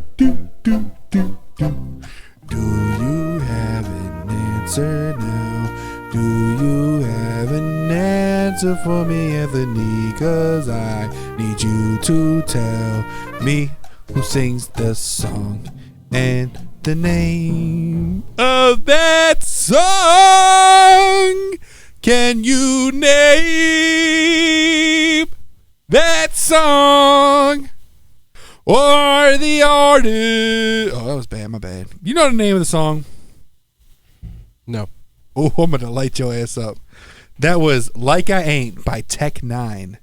have an answer now? Do you have an answer for me, Anthony? 'Cause I need you to tell me who sings the song and the name of that song. Can you name that song or the artist? Oh, that was bad. My bad. You know the name of the song? No. Oh, I'm gonna light your ass up. That was "Like I Ain't" by Tech 9.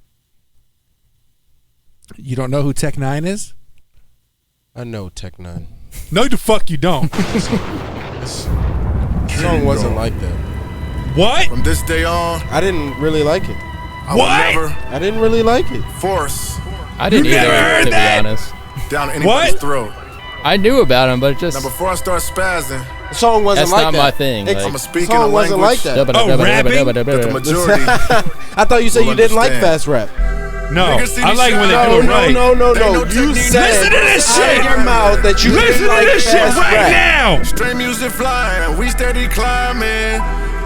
You don't know who Tech 9 is? I know Tech 9. No, the fuck you don't. This song wasn't like that. What? From this day on, I didn't really like it. I didn't really like it. Force. I didn't either, to be honest. Down anybody's throat. I knew about him, but it just. Now before I start spazzing, the song wasn't like that. That's not my thing. I'm a speaking song a wasn't language like that. Oh, rapping? that the majority. I thought you said you didn't like fast rap. No, I like when they do it right. No. You said listen to this shit out of your mouth that you listen didn't like to this shit fast right rap. now. Straight music flying, we steady climbing.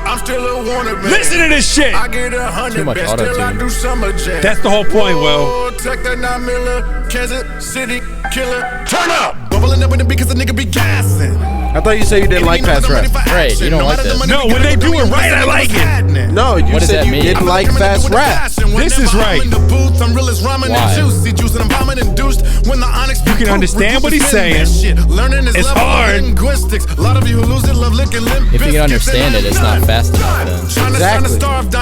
I'm still a wannabe. Listen to this shit. I get 100 Too much best, still I auto-tune. do summer jam. That's the whole point, Will. Whoa, Tech that 9 miller, Kansas City killer. Turn up, bubbling up in the beat 'cause the nigga be gassing. I thought you said you didn't like fast rap. Right, you don't like this. No, when they do it right, I like it. No, you What does said that you mean? didn't like fast rap. This is right. I'm in the booth, I'm real as ramen Why? and juicy juice, and I'm bombing induced when the onyx. You can understand what he's saying. Learning is It's level hard. linguistics. A lot of you who lose it love licking limp. If you can understand it, it's not fast enough then. Exactly.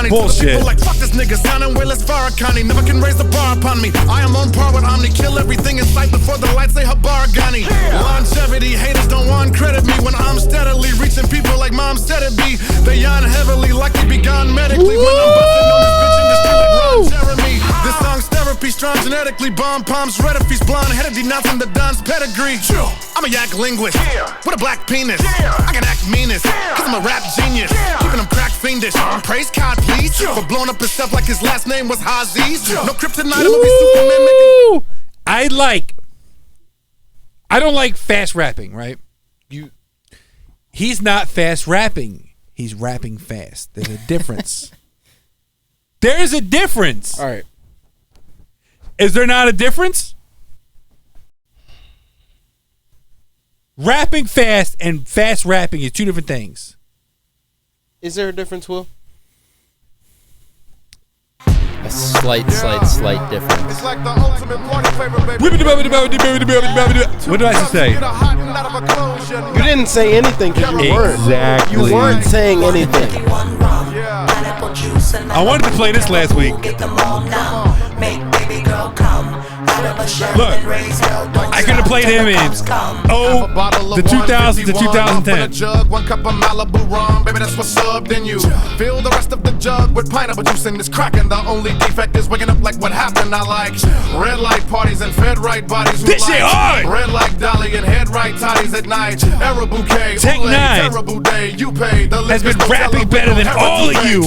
Bullshit. Like fuck this nigga, sounding way less Farrakhan. Never can raise the bar upon me. I am on par with Omni, kill everything in sight before the lights say Habargani. Longevity, haters don't want credit me when I'm steadily reaching people like mom said it be. They yawn heavily, like they be gone medically when I'm busting on this bitch industry like Ron Jeremy. This song's therapy, strong genetically, bomb palms, red if he's blonde headed, denouncing the Don's pedigree. I'm a yak linguist with a black penis. I can act meanest, cause I'm a rap genius. Keeping him crack fiendish. Praise God, please, for blowing up himself like his last name was Haziz. No kryptonite, I'ma be Superman making. I don't like fast rapping, right? He's not fast rapping. He's rapping fast. There's a difference. There's a difference. All right. Is there not a difference? Rapping fast and fast rapping is two different things. Is there a difference, Will? A slight difference. It's like the ultimate party favor, baby. What did I just say? You didn't say anything because you weren't. Exactly. You weren't saying anything. I wanted to play this last week. Look, I could have played him in the 2000s to 2010. Jug, 1 cup of Malibu rum, baby, that's what's up. Then you fill the rest of the jug with pineapple juice and it's cracking. The only defect is waking up like what happened. I like red light parties and fed right bodies. This shit hard. Red like Dolly and head right toddies at night. Era bouquet, Tech 9 terrible day. You pay the has been rapping better than all of you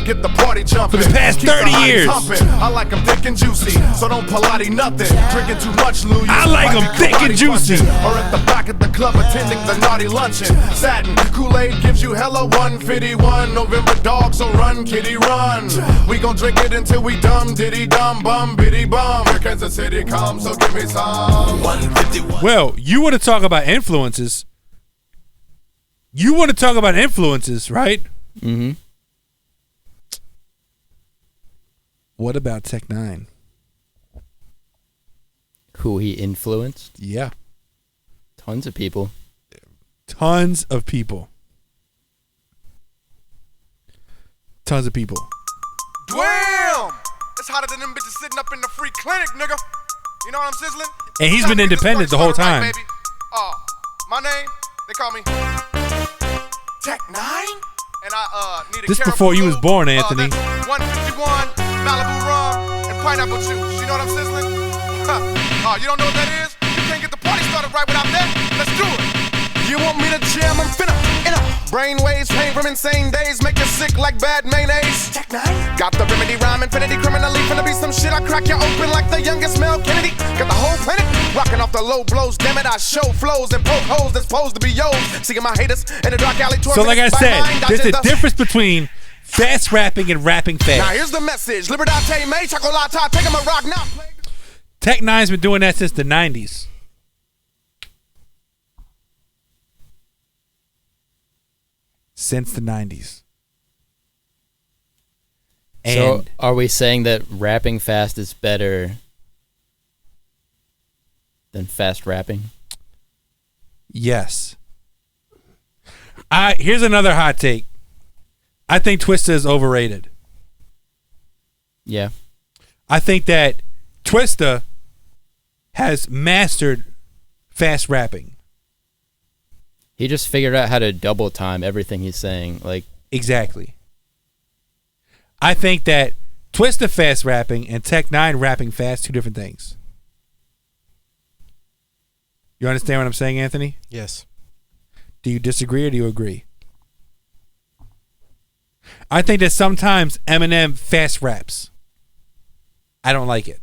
Get the party jumping for the past 30 years. I like them thick and juicy, so don't Pilates nothing. Drinking too much, Lou. I like them thick and juicy. Or at the back of the club attending the naughty luncheon. Satin, Kool-Aid gives you hella 151. November dog, so run, kitty, run. We gon' drink it until we dumb, diddy, dumb, bum, biddy, bum. Here Kansas City comes, so give me some. 151. Well, you want to talk about influences. Right? Mm-hmm. What about Tech 9? Who he influenced? Yeah. Tons of people. Tons of people. Damn! It's hotter than them bitches sitting up in the free clinic, nigga. You know what I'm sizzling? And he's been independent the whole time. Right, baby. My name, they call me Tech 9? And I need a This before you was born, Anthony. 151, Malibu rum, and pineapple juice. You know what I'm sizzling? You don't know what that is? You can't get the party started right without that? Let's do it. You want me to jam? I'm finna. Brainwaves pain from insane days, make you sick like bad mayonnaise. Tech 9? Got the remedy, rhyme, infinity, criminally finna be some shit. I crack you open like the youngest Mel Kennedy. Got the whole planet rocking off the low blows. Damn it, I show flows and poke holes that's supposed to be yo's. Seeing my haters in the dark alley. So like I said, there's a difference between fast rapping and rapping fast. Now here's the message. Libertate me, chocolate, take him a rock now. Tech 9's been doing that since the 90s. Since the 90s. And So are we saying that rapping fast is better than fast rapping? Yes. Here's another hot take. I think Twista is overrated. Yeah. I think that Twista has mastered fast rapping. He just figured out how to double time everything he's saying. Like Exactly. I think that Twista fast rapping and Tech 9 rapping fast, two different things. You understand what I'm saying, Anthony? Yes. Do you disagree or do you agree? I think that sometimes Eminem fast raps. I don't like it.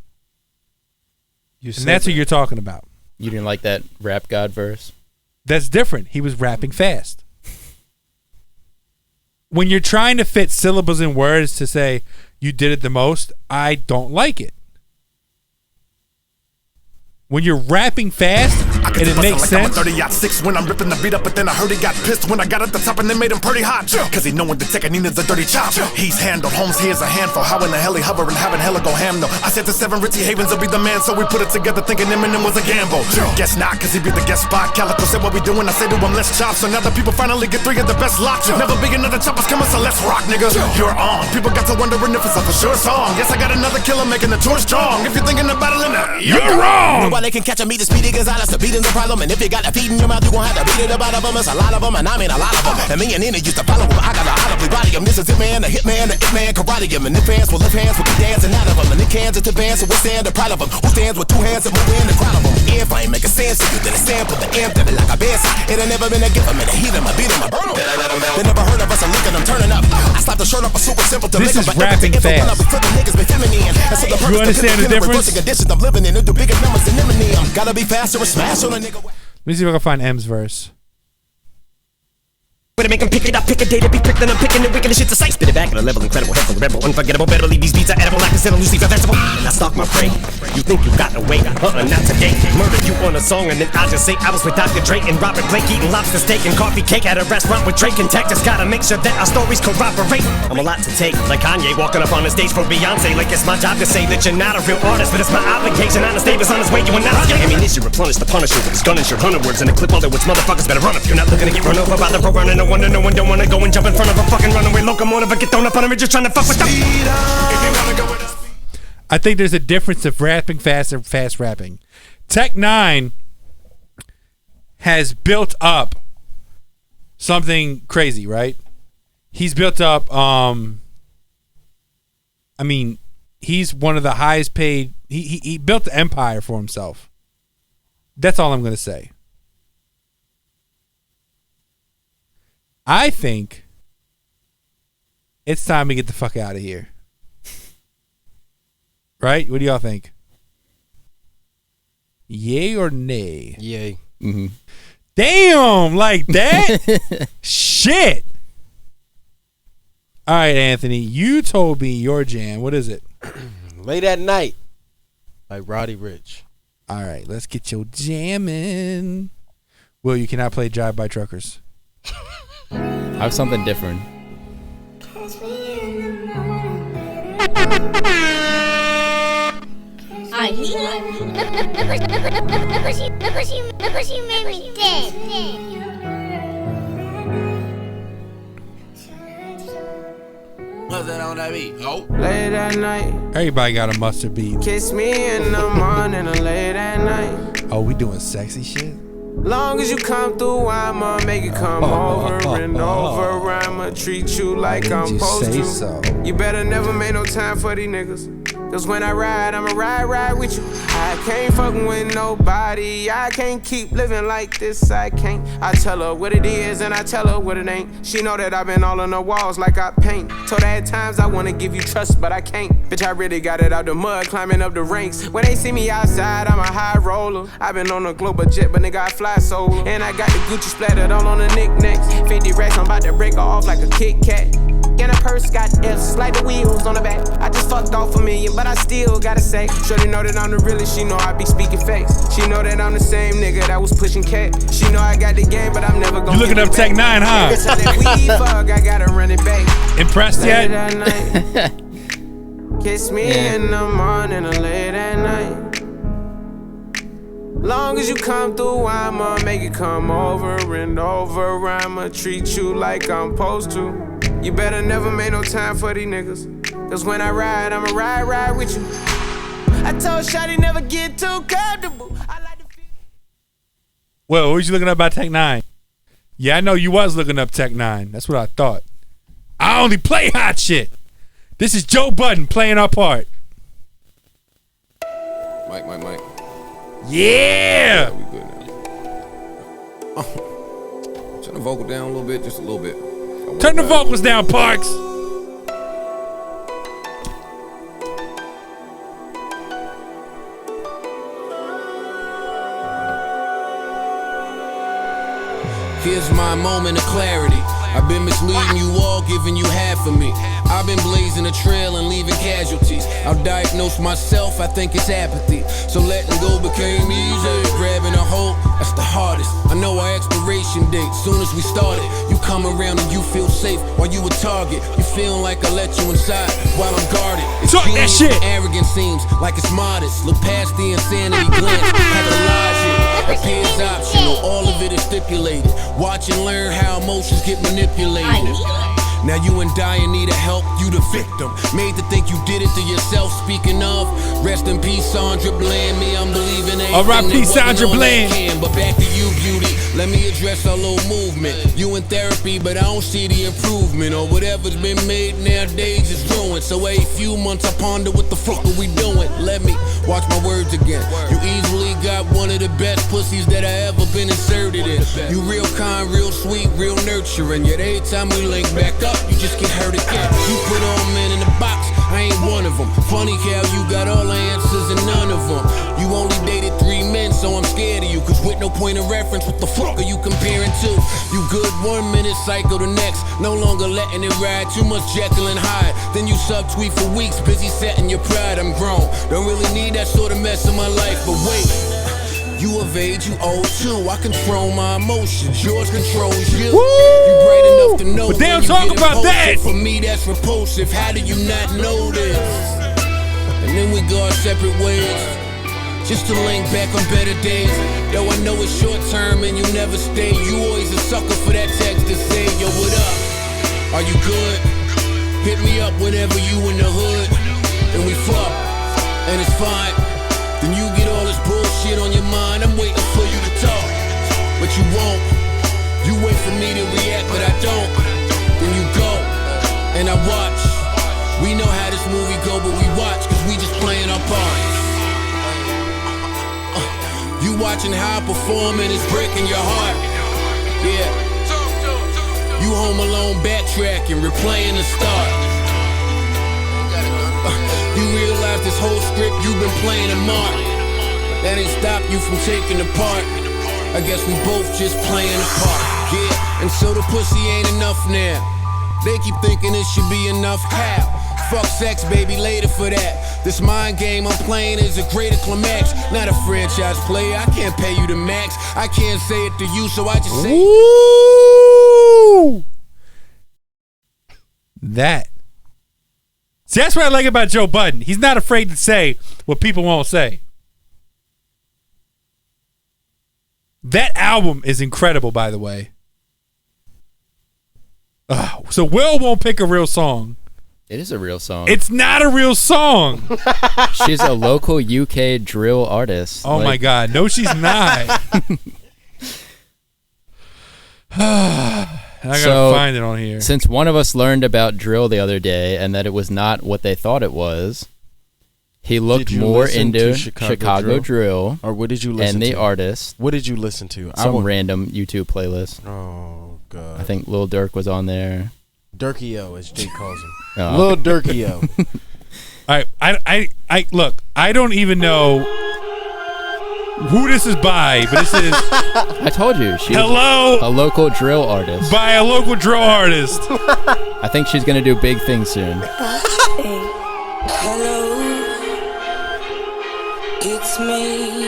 And that's what you're talking about. You didn't like that Rap God verse? That's different. He was rapping fast. When you're trying to fit syllables and words to say you did it the most, I don't like it. When you're rapping fast and it makes sense. I'm 30-6 when I'm ripping the beat up, but then I heard he got pissed when I got at the top and they made him pretty hot. Cause he knowing the Tekanina's a dirty chop. He's handled, Holmes here's a handful. How in the hell he hover and having hella go ham though. I said to 7 Ritzy Havens will be the man, so we put it together thinking Eminem was a gamble. Guess not, cause he be the guest spot. Calico said what we doing, I say to him let's chop. So now the people finally get 3 of the best locks. Never be another choppers coming, so let's rock, nigga. You're on. People got to wondering if it's a for sure song. Yes, I got another killer making the tour strong. If you're thinking about it, you're wrong. While they can catch a meat, Speedy Gonzalez, the beating's a problem. And if you got a feed in your mouth, you gon' have to beat it about of them. It's a lot of them, and I mean a lot of them. And me and Nina used to follow them. I got a audibly body him. This is it, man, the hitman, the hitman, karate him. And if hands with left hands, we'll be dancing out of them. And the cans at the band, so we stand the proud of them. Who stands with 2 hands and move in the crowd of them? If I ain't making sense to you, then it's stand for the amp, that like a bass. It ain't never been a gift, I'm in a heat, I beat him, I burn him. Then I let him out. They never heard of us, I'm looking, I'm turning up. I slapped the shirt up, a super simple to This make is up. rapping fast. You understand the difference? I'm living in, do bigger numbers than Eminem. Gotta be faster or smash on a nigga. Let me see if I can find M's verse. Way to make them pick it up, pick a day to be pricked, and I'm picking it, wicked shit to sight. Spit it back at a level incredible, head from rebel, unforgettable. Better believe these beats are edible, like a cell, Lucy, vegetable. And I stalk my prey. You think you got away? Not today. Murder you on a song, and then I'll just say I was with Dr. Dre and Robert Blake, eating lobster steak and coffee cake at a restaurant with Drake and Tech. Just gotta make sure that our stories corroborate. I'm a lot to take, like Kanye walking up on the stage for Beyonce. Like it's my job to say that you're not a real artist, but it's my obligation. Honest Davis on his way, you are not. Ammunition replenish the Punisher with his gun and your 100 words in a clip. All the which motherfuckers better run if you're not looking to get run over by the pro runner. No wonder no one don't wanna go and jump in front of a fucking runaway locomotive or get thrown up on him. Just trying to fuck with them. I think there's a difference of rapping fast and fast rapping. Tech 9 has built up something crazy, right? He's built up I mean, he's one of the highest paid. He built the empire for himself. That's all I'm going to say. I think it's time to get the fuck out of here. Right? What do y'all think? Yay or nay? Yay. Mm-hmm. Damn, like that? Shit. All right, Anthony, you told me your jam. What is it? Late at Night by Roddy Ricch. All right, let's get your jamming. Will, you cannot play Drive By Truckers. I have something different. I she made me dead. What's that on that beat? Oh. Late at night, Everybody got a mustard beat. kiss me in the morning or late at night. Oh, we doing sexy shit? Long as you come through, I'ma make it come over and over. I'ma treat you like I'm you supposed say to. so? You better never make no time for these niggas. Cause when I ride, I'ma ride with you. I can't fucking with nobody. I can't keep living like this, I can't. I tell her what it is and I tell her what it ain't. She know that I've been all on the walls like I paint. Told her at times I wanna give you trust, but I can't. Bitch, I really got it out the mud, climbing up the ranks. When they see me outside, I'm a high roller. I've been on a global jet, but nigga, I fly solo. And I got the Gucci splattered all on the knickknacks. 50 racks, I'm about to break her off like a Kit Kat. And a purse got F's, like the wheels on the back. I just fucked off $1 million, but I still gotta say. Shorty know that I'm the realest, she know I be speaking facts. She know that I'm the same nigga that was pushing cat. She know I got the game, but I'm never gonna. You looking up Tech 9, huh? Bitch, I said we fuck, I gotta run it back. Impressed Late yet? at night. Kiss me in the morning or late at night. Long as you come through, I'ma make it come over and over. I'ma treat you like I'm supposed to. You better never make no time for these niggas. Cause when I ride, I'ma ride with you. I told Shawty never get too comfortable. I like to feel. Well, what was you looking up about Tech 9? Yeah, I know you was looking up Tech 9. That's what I thought. I only play hot shit. This is Joe Budden playing our part. Mike. Yeah! We good now. Turn the vocal down a little bit, just a little bit. Turn the vocals down, Parks. Here's my moment of clarity. I've been misleading you all, giving you half of me. I've been blazing a trail and leaving casualties. I'll diagnose myself, I think it's apathy. So letting go became easy. Grabbing a hold, that's the hardest. I know our expiration date, soon as we started. You come around and you feel safe while you a target. You feeling like I let you inside while I'm guarded. It's talk that shit. Arrogance seems like it's modest. Look past the insanity glance, pathologize it. Appears optional, all of it is stipulated. Watch and learn how emotions get manipulated. Now you and Diane need a help, you the victim. Made to think you did it to yourself. Speaking of, rest in peace, Sandra Bland. Me, I'm believing it. R.I.P. Sandra Bland. But back to you, beauty. Let me address our little movement. You in therapy, but I don't see the improvement. Or whatever's been made nowadays is ruined. So every few months I ponder what the fuck are we doing. Let me watch my words again. You easily got one of the best pussies that I ever been inserted in. You real kind, real sweet, real nurturing. Yet every time we link back up, you just get hurt again. You put all men in the box, I ain't one of them. Funny how you got all the answers and none of them. You only dated 3 men, so I'm scared of you. Cause with no point of reference, what the fuck are you comparing to? You good 1 minute, psycho the next. No longer letting it ride, too much Jekyll and Hyde. Then you subtweet for weeks, busy setting your pride. I'm grown, don't really need that sort of mess in my life. But wait, you of age, you old too. I control my emotions, yours controls you. Woo! You bright enough to know. But they don't when you talk get about that. impulsive. For me, that's repulsive. How do you not know this? And then we go our separate ways, just to link back on better days. Though I know it's short term and you never stay. You always a sucker for that text to say, yo, what up? Are you good? Hit me up whenever you in the hood. And we fuck, and it's fine. Then you get all this bullshit on your mind. I'm waiting for you to talk, but you won't. You wait for me to react, but I don't. Then you go, and I watch. We know how this movie go, but we watch, cause we just playing our parts. You watching how I perform and it's breaking your heart. Yeah. You home alone backtracking, replaying the start. You realize this whole script you've been playing a mark. That ain't stop you from taking the part. I guess we both just playing a part. Yeah, and so the pussy ain't enough now. They keep thinking it should be enough. How? Fuck sex, baby, later for that. This mind game I'm playing is a greater climax. Not a franchise player, I can't pay you the max. I can't say it to you, so I just say Ooh! That. See, that's what I like about Joe Budden. He's not afraid to say what people won't say. That album is incredible, by the way. So Will won't pick a real song. It is a real song. It's not a real song. She's a local UK drill artist. Oh my God. No, she's not. I gotta find it on here. Since one of us learned about drill the other day and that it was not what they thought it was, he looked more into Chicago drill. Or what did you listen to? And the artist. What did you listen to? Some random YouTube playlist. Oh, God. I think Lil Durk was on there. Durkio, as Jake calls him. Oh. Lil Durkio. All right, I look, I don't even know who this is by, but this is I told you, she's Hello? a local drill artist. By a local drill artist. I think she's gonna do big things soon. Hello, it's me.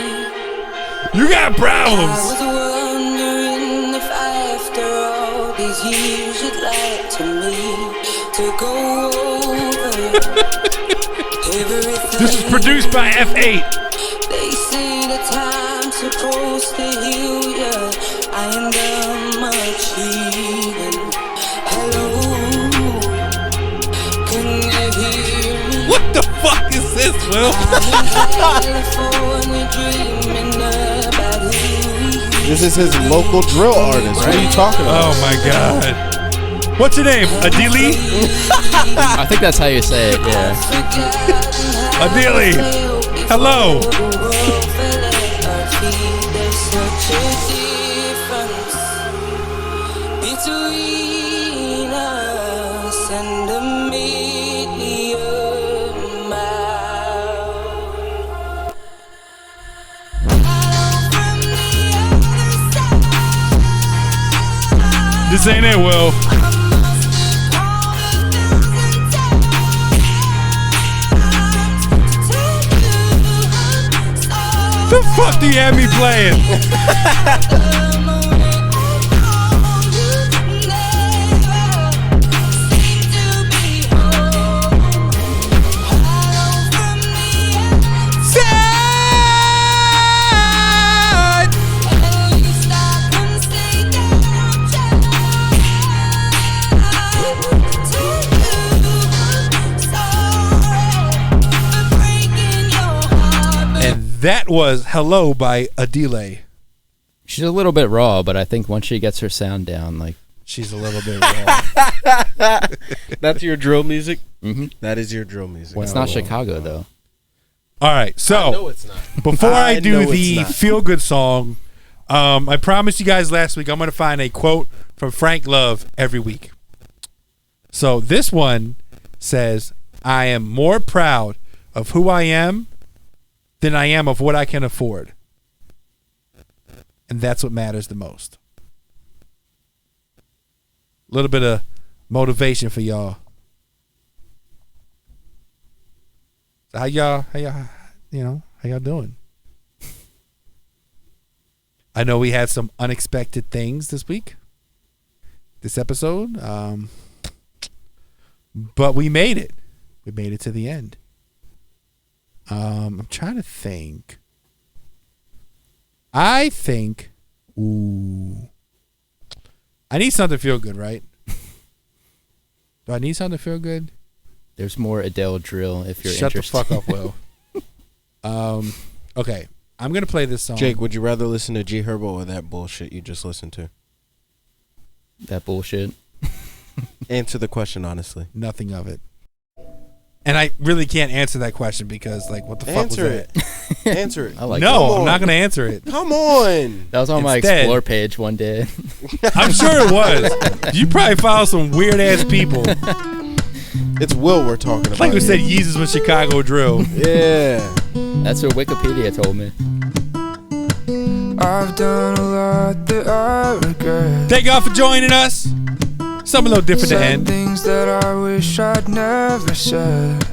You got problems. I was wondering if after all these years you'd like to me to go over everything. This is produced by F8. They say the time's supposed to heal ya. I am done much healing. Hello, can you hear me? What the fuck is this, Will? This is his local drill artist. What are you talking about? Oh my God. What's your name? Adili? I think that's how you say it, yeah. Adili. Hello. Between us and a million miles. This ain't it, Will. The fuck do you have me playing? That was Hello by Adile. She's a little bit raw, but I think once she gets her sound down, like she's a little bit raw. That's your drill music? Mm-hmm. That is your drill music. It's not Chicago, though. All right, so I know it's not. Before I do the feel-good song, I promised you guys last week I'm going to find a quote from Frank Love every week. So this one says, I am more proud of who I am than I am of what I can afford. And that's what matters the most. A little bit of motivation for y'all. So how y'all doing? I know we had some unexpected things this week, this episode, but we made it. We made it to the end. I'm trying to think. I think, I need something to feel good, right? Do I need something to feel good? There's more Adele drill if you're Shut interested. the fuck up, Will. Okay, I'm gonna play this song. Jake, would you rather listen to G Herbo or that bullshit you just listened to? That bullshit. Answer the question honestly. Nothing of it. And I really can't answer that question because, like, what the fuck was that? Answer it. I like no, I'm not going to answer it. Come on. That was on my Explore page one day. I'm sure it was. You probably follow some weird-ass people. It's Will we're talking about. Like we said, Yeezus with Chicago drill. Yeah. That's what Wikipedia told me. I've done a lot that I regret. Thank y'all for joining us. Something a little different to Said end. things that I wish I'd never said.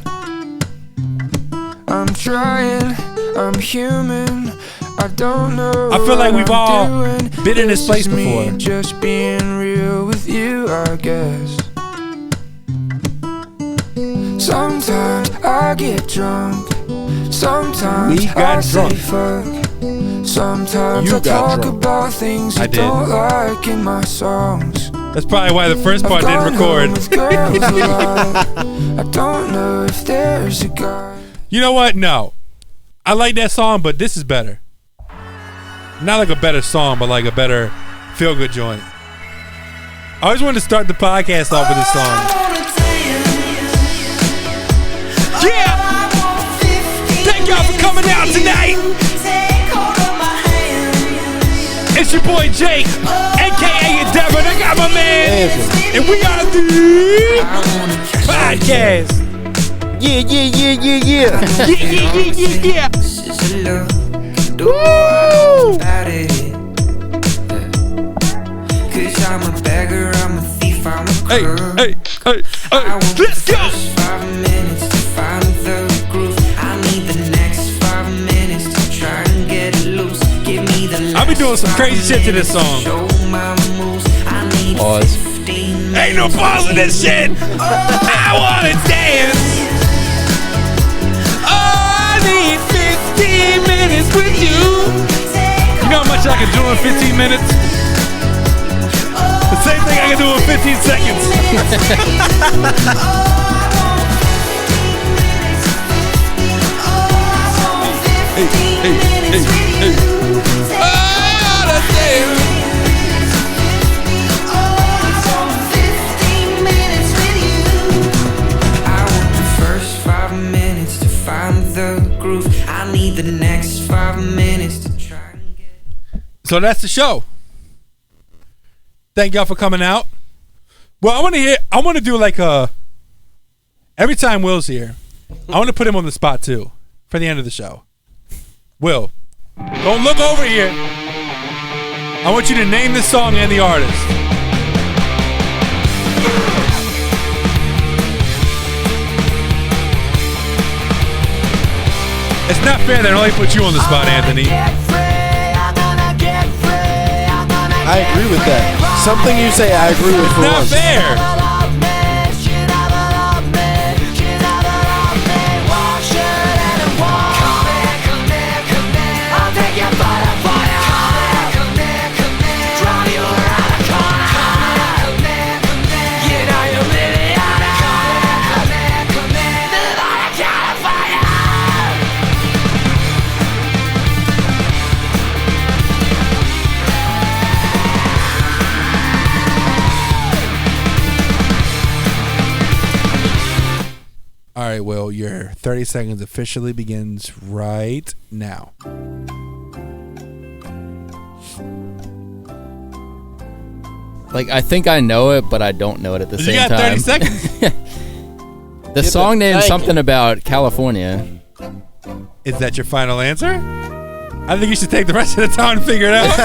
I'm trying, I'm human. I don't know. I feel like what we've I'm all doing. been in this place is me before. Just being real with you, I guess. Sometimes I get drunk. Sometimes We got I say drunk. fuck. Sometimes You I got talk drunk. about things I you did. don't like in my songs. That's probably why the first part I've didn't gone home record. with girls a lot. I don't know if there's a guy. You know what? No. I like that song, but this is better. Not like a better song, but like a better feel-good joint. I always wanted to start the podcast off with this song. Yeah! Thank y'all for coming out tonight! It's your boy Jake, a.k.a. Endeavor, and I got my man, and we are the podcast. Yeah. Yeah. Woo! Cause I'm a beggar, I'm a thief, I'm a crook. Hey, let's go! 5 minutes to find the groove. I need the next 5 minutes to try and get loose. Give me the I'll be doing some crazy shit to this song. Pause. Ain't no pause in this shit. I wanna dance. Oh, I need 15 minutes with you. You know how much I can do in 15 minutes? The same thing I can do in 15 seconds. Hey. Oh, the dance. I need the next 5 minutes to try and get. So that's the show. Thank y'all for coming out. Well, I want to do like every time Will's here, I want to put him on the spot too for the end of the show. Will, don't look over here. I want you to name the song and the artist. It's not fair that I only put you on the spot, Anthony. I agree with that. Something you say, I agree with. It's not fair. All right, Will, your 30 seconds officially begins right now. Like, I think I know it, but I don't know it at the same time. You got 30 seconds. The song named something about California. Is that your final answer? I think you should take the rest of the time to figure it out.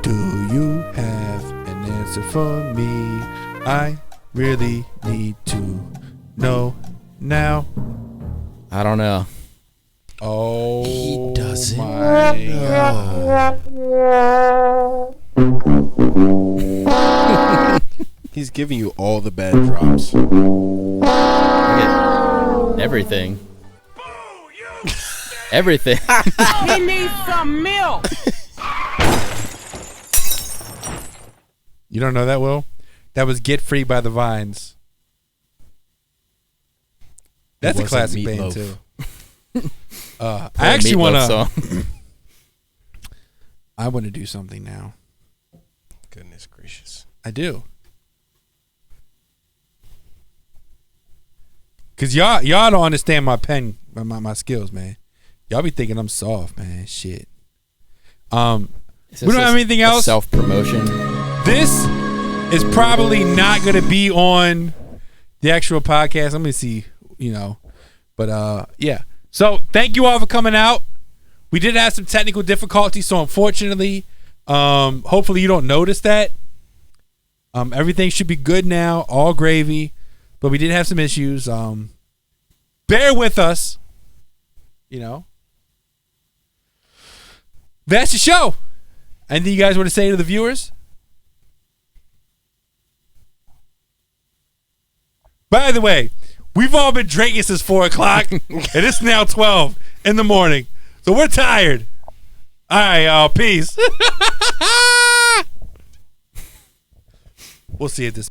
Do you have an answer for me? I really need to know now. I don't know. Oh, he doesn't. My God. He's giving you all the bad drops. Everything. Everything. He needs some milk. You don't know that, Will? That was Get Free by the Vines. That's a classic band, too. I actually want to. I want to do something now. Goodness gracious. I do. Cause y'all don't understand my pen, my skills, man. Y'all be thinking I'm soft, man. Shit. We don't have anything else. Self promotion. This is probably not gonna be on the actual podcast. Let me see, but yeah. So thank you all for coming out. We did have some technical difficulties, so unfortunately, hopefully you don't notice that. Everything should be good now, all gravy, but we did have some issues. Bear with us, you know. That's the show. Anything you guys want to say to the viewers? By the way, we've all been drinking since 4 o'clock, and it's now 12 in the morning. So we're tired. All right, y'all. Peace. We'll see you at this.